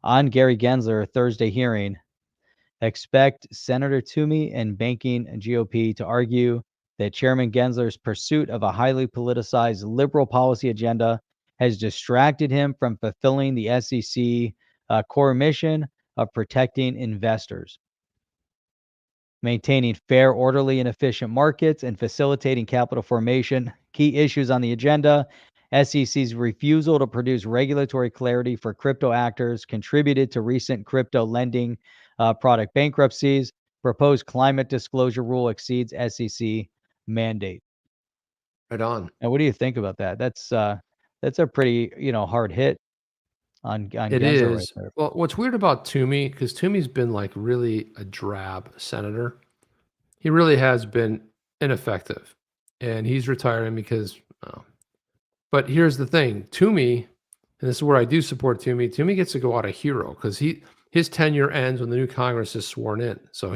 on Gary Gensler Thursday hearing. Expect Senator Toomey and banking GOP to argue that Chairman Gensler's pursuit of a highly politicized liberal policy agenda has distracted him from fulfilling the SEC core mission of protecting investors, maintaining fair, orderly, and efficient markets, and facilitating capital formation. Key issues on the agenda: SEC's refusal to produce regulatory clarity for crypto actors contributed to recent crypto lending product bankruptcies. Proposed climate disclosure rule exceeds SEC mandate. Right on. And what do you think about that? That's a pretty hard hit on it Gensler is right there. Well, what's weird about Toomey, because Toomey's been like really a drab senator. He really has been ineffective, and he's retiring because but here's the thing, Toomey, and this is where I do support Toomey gets to go out a hero because his tenure ends when the new Congress is sworn in. So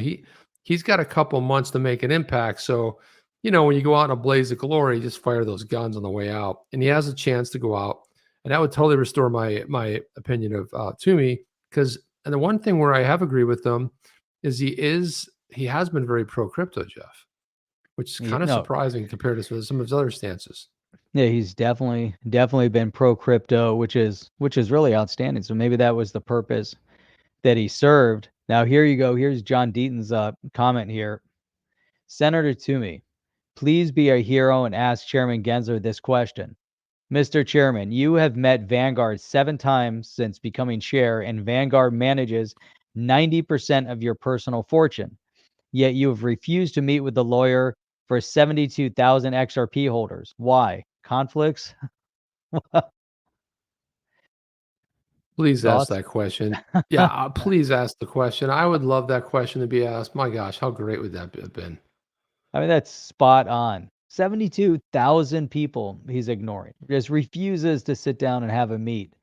he's got a couple months to make an impact. So when you go out in a blaze of glory, just fire those guns on the way out, and he has a chance to go out. And that would totally restore my opinion of Toomey, because, and the one thing where I have agreed with them is he has been very pro crypto, Jeff, which is kind of surprising compared to some of his other stances. Yeah, he's definitely been pro crypto, which is really outstanding. So maybe that was the purpose that he served. Now here you go. Here's John Deaton's comment here. Senator Toomey, please be a hero and ask Chairman Gensler this question. Mr. Chairman, you have met Vanguard 7 times since becoming chair, and Vanguard manages 90% of your personal fortune. Yet you have refused to meet with the lawyer for 72,000 XRP holders. Why? Conflicts? Please ask that question. Yeah, please ask the question. I would love that question to be asked. My gosh, how great would that have been? I mean, that's spot on. 72,000 people he's ignoring. Just refuses to sit down and have a meet.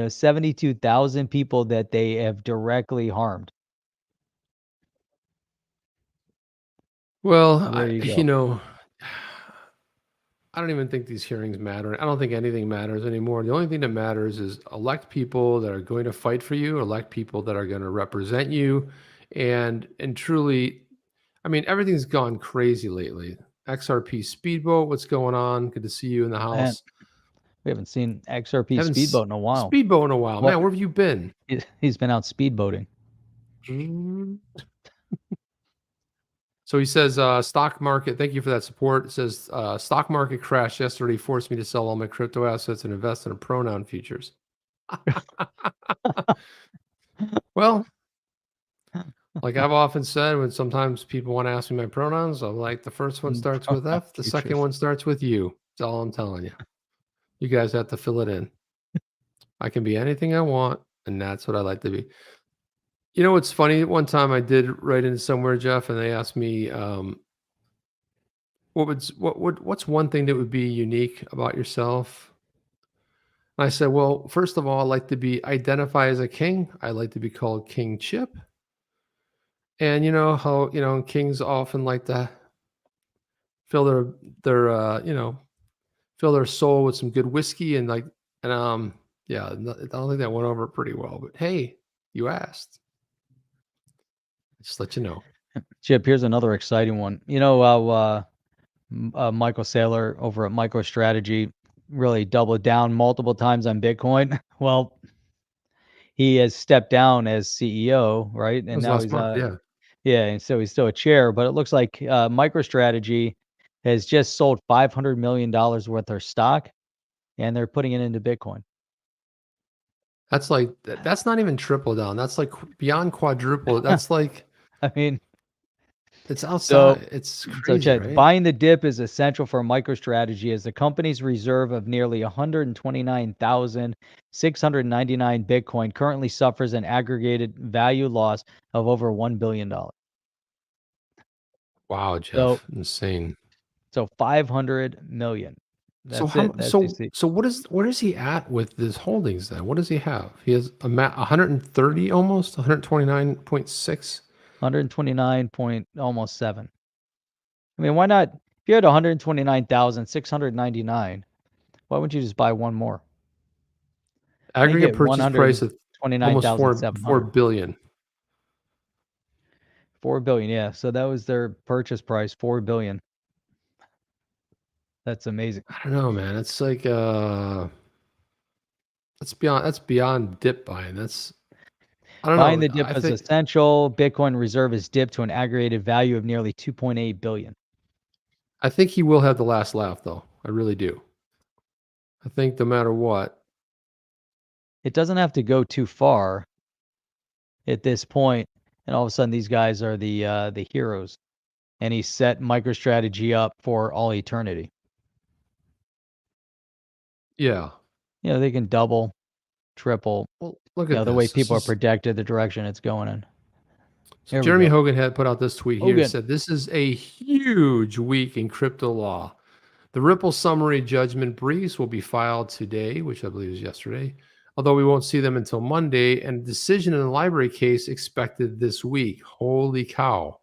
72,000 people that they have directly harmed. Well, I don't even think these hearings matter. I don't think anything matters anymore. The only thing that matters is elect people that are going to fight for you, elect people that are going to represent you. And truly, I mean, everything's gone crazy lately. XRP Speedboat, what's going on? Good to see you in the house. Man, we haven't seen XRP Speedboat in a while. Speedboat in a while. Man, where have you been? He's been out speedboating. So he says, stock market, thank you for that support. It says, stock market crash yesterday forced me to sell all my crypto assets and invest in pronoun futures. Well, like I've often said, when sometimes people want to ask me my pronouns, I'm like, the first one starts with F, the second one starts with U. That's all I'm telling you. You guys have to fill it in. I can be anything I want, and that's what I like to be. You know what's funny? One time I did write in somewhere, Jeff, and they asked me, what's one thing that would be unique about yourself? And I said, well, first of all, I like to identify as a king. I like to be called King Chip. And you know how, kings often like to fill their fill their soul with some good whiskey yeah, I don't think that went over pretty well, but hey, you asked. Just let you know. Chip, here's another exciting one. Michael Saylor over at MicroStrategy really doubled down multiple times on Bitcoin. Well, he has stepped down as CEO, right? And now he's and so he's still a chair, but it looks like MicroStrategy has just sold $500 million worth of stock, and they're putting it into Bitcoin. That's not even triple down. That's like beyond quadruple. That's like, I mean, it's outside. It's crazy, so Chad, right? buying the dip is essential for MicroStrategy as the company's reserve of nearly 129,699 Bitcoin currently suffers an aggregated value loss of over $1 billion. Wow, Jeff, insane. So 500 million. That's so what is he at with his holdings then? What does he have? He has 130 almost 129.6. 129.7. I mean, why not? If you had 129,699, why wouldn't you just buy one more? Aggregate purchase price of almost 4 billion. 4 billion, yeah. So that was their purchase price, 4 billion. That's amazing. I don't know, man. It's like that's beyond dip buying. I don't know. Buying the dip is essential. Bitcoin reserve is dipped to an aggregated value of nearly 2.8 billion. I think he will have the last laugh, though. I really do. I think no matter what, it doesn't have to go too far at this point, and all of a sudden these guys are the heroes, and he set MicroStrategy up for all eternity. Yeah. They can double, triple. Well, look at the way people are projected, the direction it's going in. So Jeremy Hogan had put out this tweet here. He said, this is a huge week in crypto law. The Ripple summary judgment briefs will be filed today, which I believe is yesterday, although we won't see them until Monday, and a decision in the library case expected this week. Holy cow.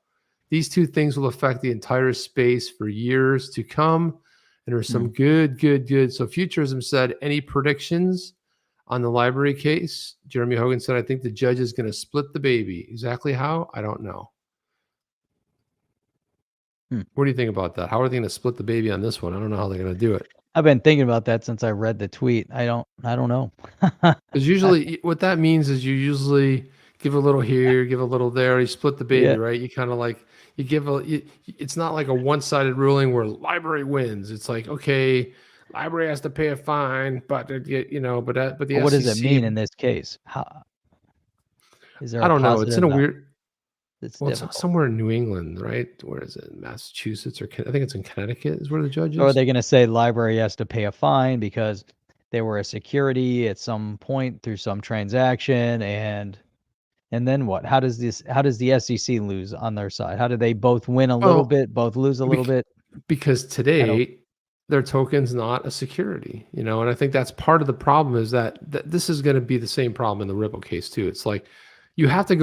These two things will affect the entire space for years to come. And there's some good. So Futurism said, any predictions on the library case? Jeremy Hogan said, I think the judge is going to split the baby. Exactly how? I don't know. What do you think about that? How are they going to split the baby on this one? I don't know how they're going to do it. I've been thinking about that since I read the tweet. I don't know. Because usually what that means is you usually give a little here, give a little there. You split the baby, right? You kind of like, it's not like a one-sided ruling where library wins. It's like, okay, library has to pay a fine, but the what does it mean in this case? How is there? I don't know. It's in a weird. It's somewhere in New England, right? Where is it? Massachusetts, or I think it's in Connecticut. Is where the judge is. Or are they going to say library has to pay a fine because they were a security at some point through some transaction, and then what? How does the SEC lose on their side? How do they both win a little bit, both lose a little bit? Because today their token's not a security, and I think that's part of the problem is that this is going to be the same problem in the Ripple case too. It's like you have to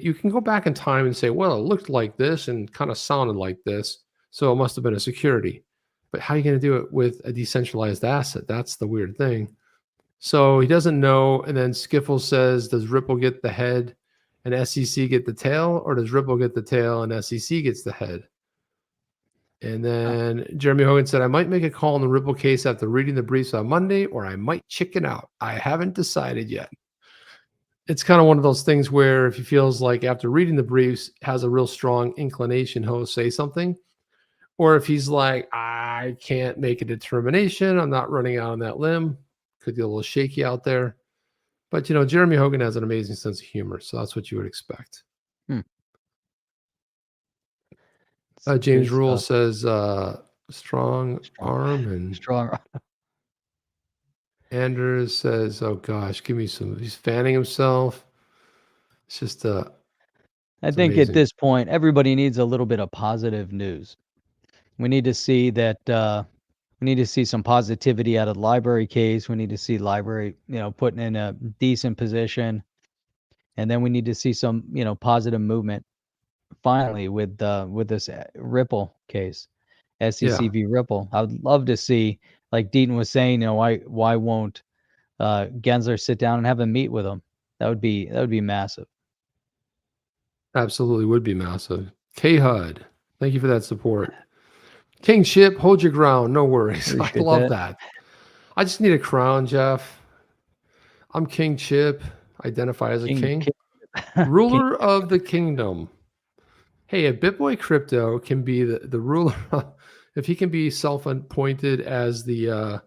you can go back in time and say, well, it looked like this and kind of sounded like this, so it must have been a security. But how are you going to do it with a decentralized asset? That's the weird thing. So he doesn't know. And then Skiffle says, does Ripple get the head and SEC get the tail, or does Ripple get the tail and SEC gets the head? And then Jeremy Hogan said, I might make a call on the Ripple case after reading the briefs on Monday, or I might chicken out. I haven't decided yet. It's kind of one of those things where if he feels like after reading the briefs has a real strong inclination, he'll say something. Or if he's like, I can't make a determination, I'm not running out on that limb. Could get a little shaky out there. But, Jeremy Hogan has an amazing sense of humor, so that's what you would expect. James Rule says, strong arm. And Strong. Anders says, "Oh gosh, give me some." He's fanning himself. It's just I think amazing. at this point, everybody needs a little bit of positive news. We need to see that. We need to see some positivity out of the library case. We need to see library, putting in a decent position, and then we need to see some, positive movement. Finally, with this Ripple case, SEC v Ripple, I would love to see, like Deaton was saying, why won't Gensler sit down and have a meet with him? That would be massive. Absolutely would be massive. K-HUD, thank you for that support. King Chip, hold your ground. No worries. Appreciate I love that. I just need a crown, Jeff. I'm King Chip. Identify as a king. Ruler of the kingdom. Hey, if BitBoy Crypto can be the ruler, if he can be self-appointed as the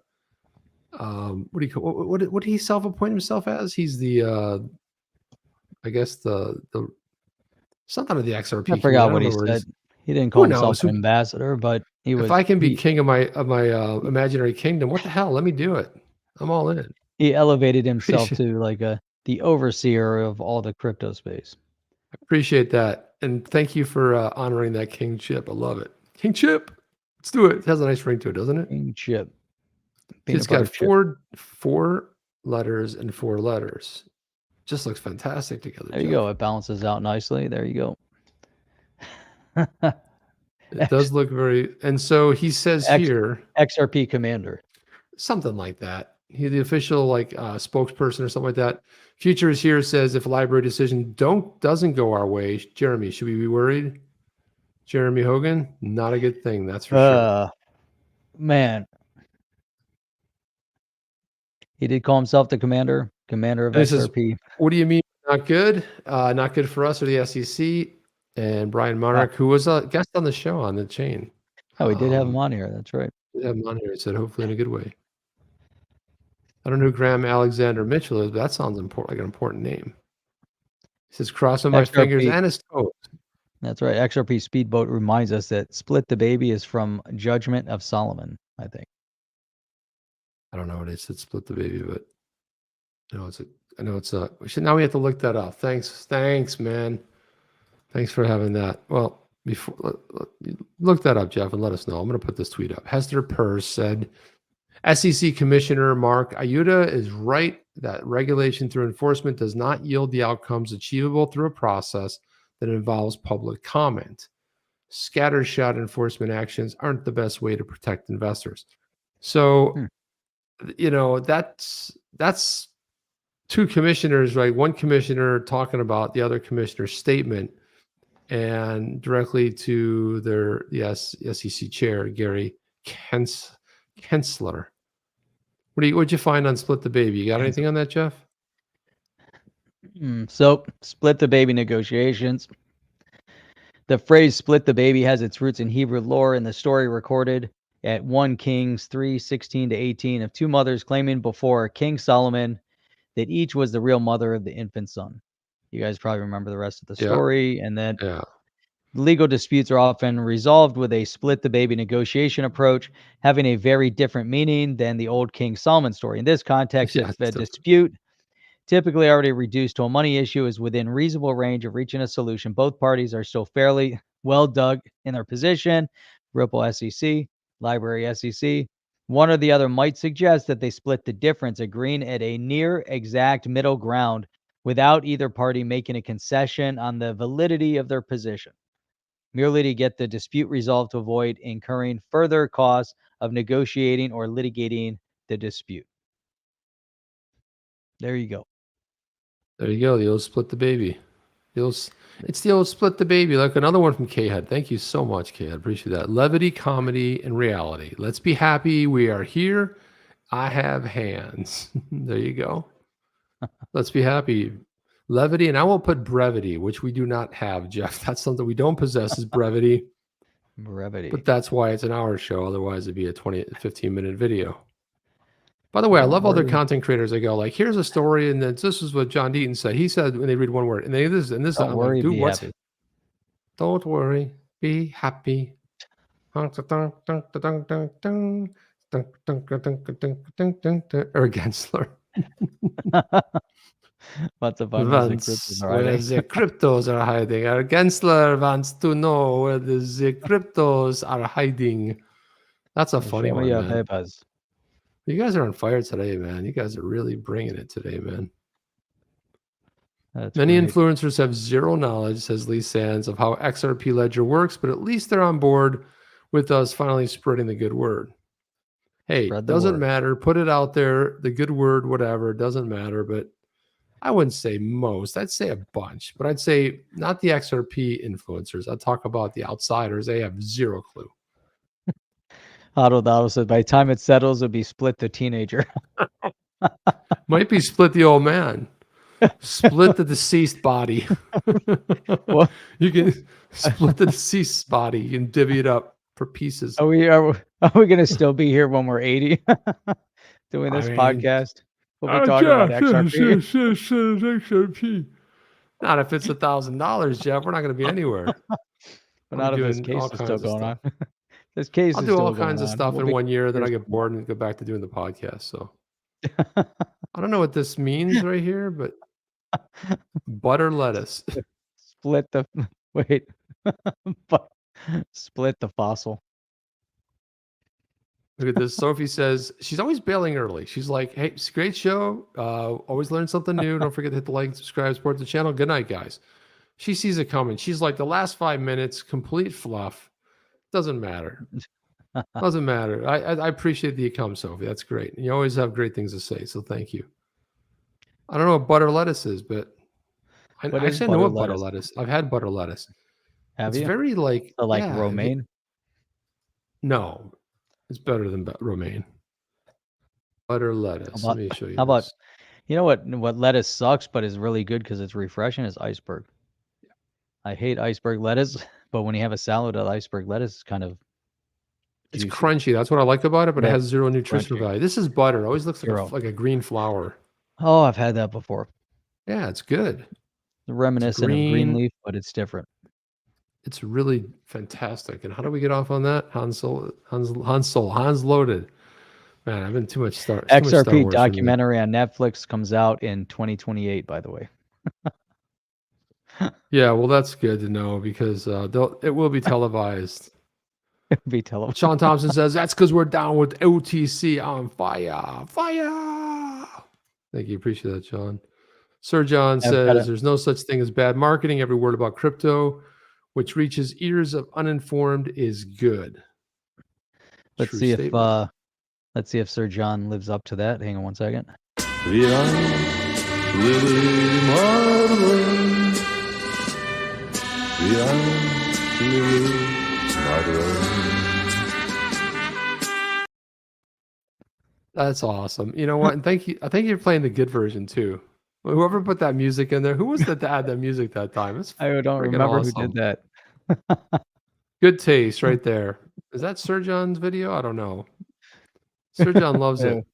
what did he self-appoint himself as? He's the I guess the something of the XRP. I forgot what he said. He didn't call himself an ambassador, but he was. If I can be king of my imaginary kingdom, what the hell? Let me do it. I'm all in. He elevated himself to like the overseer of all the crypto space. I appreciate that, and thank you for honoring that King Chip. I love it. King Chip, let's do it. It has a nice ring to it, doesn't it? King Chip. It's got four letters and 4 letters. Just looks fantastic together. There you go. It balances out nicely. There you go. It does look very, and so he says here XRP commander, something like that. He the official spokesperson or something like that. Futures here says if a library decision doesn't go our way, Jeremy, should we be worried? Jeremy Hogan, not a good thing. That's for sure. Man, he did call himself the commander of XRP. What do you mean not good? Not good for us or the SEC. And Brian Monarch, who was a guest on the show on the chain. Oh, we did have him on here. That's right. We did have him on here. He said, hopefully in a good way. I don't know who Graham Alexander Mitchell is, but that sounds like an important name. He says, crossing my fingers and his toes. That's right. XRP Speedboat reminds us that Split the Baby is from Judgment of Solomon, I think. I don't know what it said, Split the Baby, but now we have to look that up. Thanks, man. Thanks for having that. Well, before look that up, Jeff, and let us know. I'm going to put this tweet up. Hester Pierce said, SEC Commissioner Mark Ayuda is right that regulation through enforcement does not yield the outcomes achievable through a process that involves public comment. Scattershot enforcement actions aren't the best way to protect investors. So, that's two commissioners, right? One commissioner talking about the other commissioner's statement, and directly to the SEC chair, Gary Gensler. What'd you find on Split the Baby? You got anything on that, Jeff? So, Split the Baby negotiations. The phrase split the baby has its roots in Hebrew lore in the story recorded at 1 Kings 3:16-18 of 2 mothers claiming before King Solomon that each was the real mother of the infant son. You guys probably remember the rest of the story. And then legal disputes are often resolved with a split the baby negotiation approach, having a very different meaning than the old King Solomon story. In this context, if a dispute, typically already reduced to a money issue, is within reasonable range of reaching a solution, both parties are still fairly well dug in their position. Ripple SEC, Library SEC. One or the other might suggest that they split the difference, agreeing at a near exact middle ground without either party making a concession on the validity of their position, merely to get the dispute resolved to avoid incurring further costs of negotiating or litigating the dispute. There you go. There you go. The old split the baby. It's the old split the baby. Like another one from K-HUD. Thank you so much, K-HUD. Appreciate that. Levity, comedy, and reality. Let's be happy. We are here. I have hands. There you go. Let's be happy. Levity, and I won't put brevity, which we do not have, Jeff. That's something we don't possess is brevity. Brevity. But that's why it's an hour show. Otherwise, it'd be a 15-minute video. By the way, I love other content creators. They go like, here's a story, and then this is what John Deaton said. He said when they read one word, and this. Don't worry, like, dude, Don't worry, be happy. Or Gensler. What's the fun where the cryptos are hiding? Our Gensler wants to know where the cryptos are hiding. That's a funny one, man. You guys are on fire today, man. You guys are really bringing it today, man. Many influencers have zero knowledge, says Lee Saenz, of how XRP Ledger works, but at least they're on board with us finally spreading the good word. Hey, doesn't matter. Put it out there. The good word, whatever, doesn't matter. But I wouldn't say most. I'd say a bunch. But I'd say not the XRP influencers. I'd talk about the outsiders. They have zero clue. Otto said, by the time it settles, it'll be split the teenager. Might be split the old man. Split the deceased body. You can split the deceased body. You can divvy it up for pieces. Are we going to still be here when we're 80 doing this podcast? We'll be talking about XRP. Not if it's $1,000, Jeff. We're not going to be anywhere. But not if this case is still going on. This case I'll do all kinds of stuff in 1 year, then I get bored and go back to doing the podcast. So I don't know what this means right here, but butter lettuce. Split the fossil. Look at this. Sophie says she's always bailing early. She's like, hey, it's a great show. Always learn something new. Don't forget to hit the like and subscribe, support the channel. Good night, guys. She sees it coming. She's like, the last 5 minutes, complete fluff. Doesn't matter. Doesn't matter. I appreciate that you come, Sophie. That's great. You always have great things to say, so thank you. I don't know what butter lettuce is, but I actually know what butter lettuce. I've had butter lettuce. Have you? It's very like romaine. No, it's better than romaine. Butter lettuce. Let me show you. How about you know what lettuce sucks, but is really good because it's refreshing? Is iceberg. Yeah. I hate iceberg lettuce, but when you have a salad of iceberg lettuce, it's kind of juicy. It's crunchy. That's what I like about it, but it has zero nutritional value. This is butter. It always looks like a green flower. Oh, I've had that before. Yeah, it's good. It's reminiscent of green leaf, but it's different. It's really fantastic. And how do we get off on that? Hans Loaded. Man, I've been too much Star XRP documentary on Netflix comes out in 2028, by the way. Yeah, well, that's good to know because it will be televised. It'll be televised. Sean Thompson says, that's because we're down with OTC on fire. Fire. Thank you. Appreciate that, Sean. Sir John says, there's no such thing as bad marketing. Every word about crypto, which reaches ears of uninformed, is good. Let's see if Sir John lives up to that. Hang on one second. That's awesome. You know what? And thank you. I think you're playing the good version too. Whoever put that music in there, who was that to add that music that time? I don't remember who did that. Good taste right there. Is that Sir John's video? I don't know. Sir John loves it.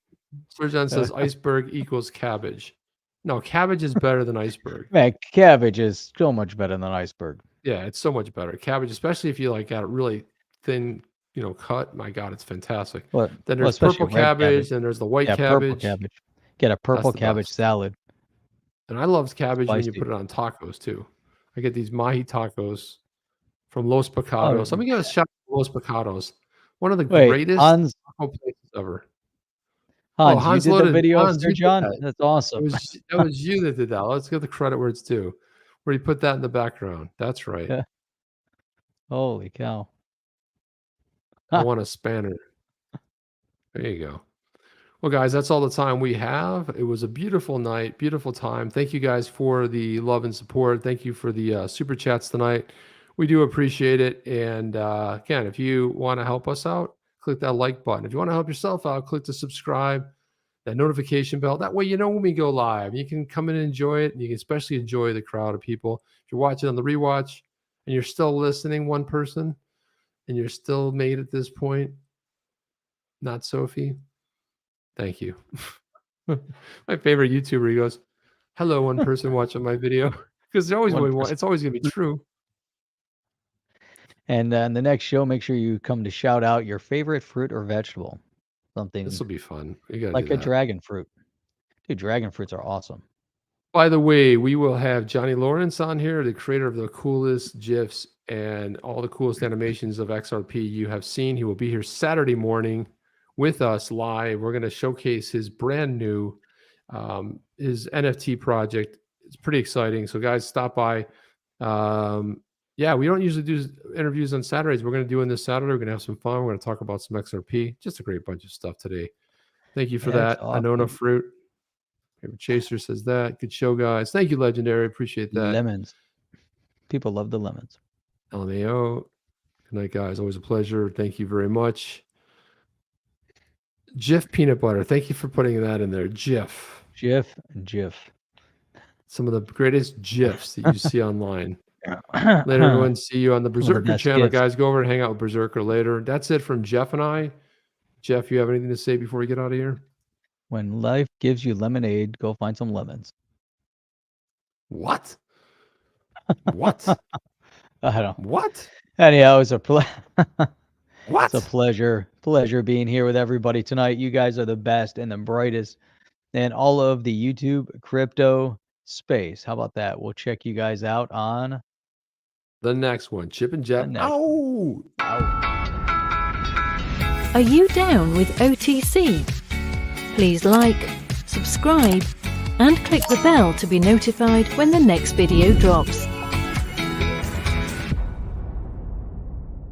Sir John says iceberg equals cabbage. No, cabbage is better than iceberg. Man, cabbage is so much better than iceberg. Yeah, it's so much better. Cabbage, especially if you like got it really thin, cut. My God, it's fantastic. Then there's purple cabbage, and there's the white cabbage. Purple cabbage. Get a purple cabbage salad. And I love cabbage when you put it on tacos too. I get these mahi tacos from Los Pecados. Let me give a shout out to Los Pecados. One of the greatest taco places ever. Hans, you did the video of Sir John? That's awesome. That was you that did that. Let's give the credit where it's due. Where you put that in the background. That's right. Yeah. Holy cow. I want a spanner. There you go. Well, guys, that's all the time we have. It was a beautiful night, beautiful time. Thank you guys for the love and support. Thank you for the super chats tonight. We do appreciate it. And again, if you want to help us out, click that like button. If you want to help yourself out, click the subscribe, that notification bell. That way you know when we go live. You can come in and enjoy it, and you can especially enjoy the crowd of people. If you're watching on the rewatch and you're still listening, one person, and you're still made at this point, not Sophie, thank you. My favorite YouTuber, he goes, hello, one person watching my video. Because it's always going to be true. And in the next show, make sure you come to shout out your favorite fruit or vegetable. Something This will be fun. You gotta like do a that. dragon fruit. Dude, dragon fruits are awesome. By the way, we will have Johnny Lawrence on here, the creator of the coolest GIFs and all the coolest animations of XRP you have seen. He will be here Saturday morning with us live. We're going to showcase his brand new his NFT project. It's pretty exciting. So guys, stop by. Yeah, we don't usually do interviews on Saturdays. We're going to do it this Saturday. We're going to have some fun. We're going to talk about some XRP. Just a great bunch of stuff today. Thank you for that. Awesome. Anona Fruit. Favorite Chaser says that. Good show, guys. Thank you, Legendary. Appreciate that. Lemons. People love the lemons. LMAO. Good night, guys. Always a pleasure. Thank you very much. Jif Peanut Butter. Thank you for putting that in there. Jif. Jif and Jif. Some of the greatest GIFs that you see online. Later, everyone. See you on the Berserker channel, gifts. guys. Go over and hang out with Berserker later. That's it from Jeff and I. Jeff, you have anything to say before we get out of here? When life gives you lemonade, go find some lemons. What? What? I don't. What? Anyhow, it's a What? It's a pleasure being here with everybody tonight. You guys are the best and the brightest in all of the YouTube crypto space. How about that? We'll check you guys out on the next one. Chip and Jeff. Ow! Are you down with OTC? Please like, subscribe, and click the bell to be notified when the next video drops.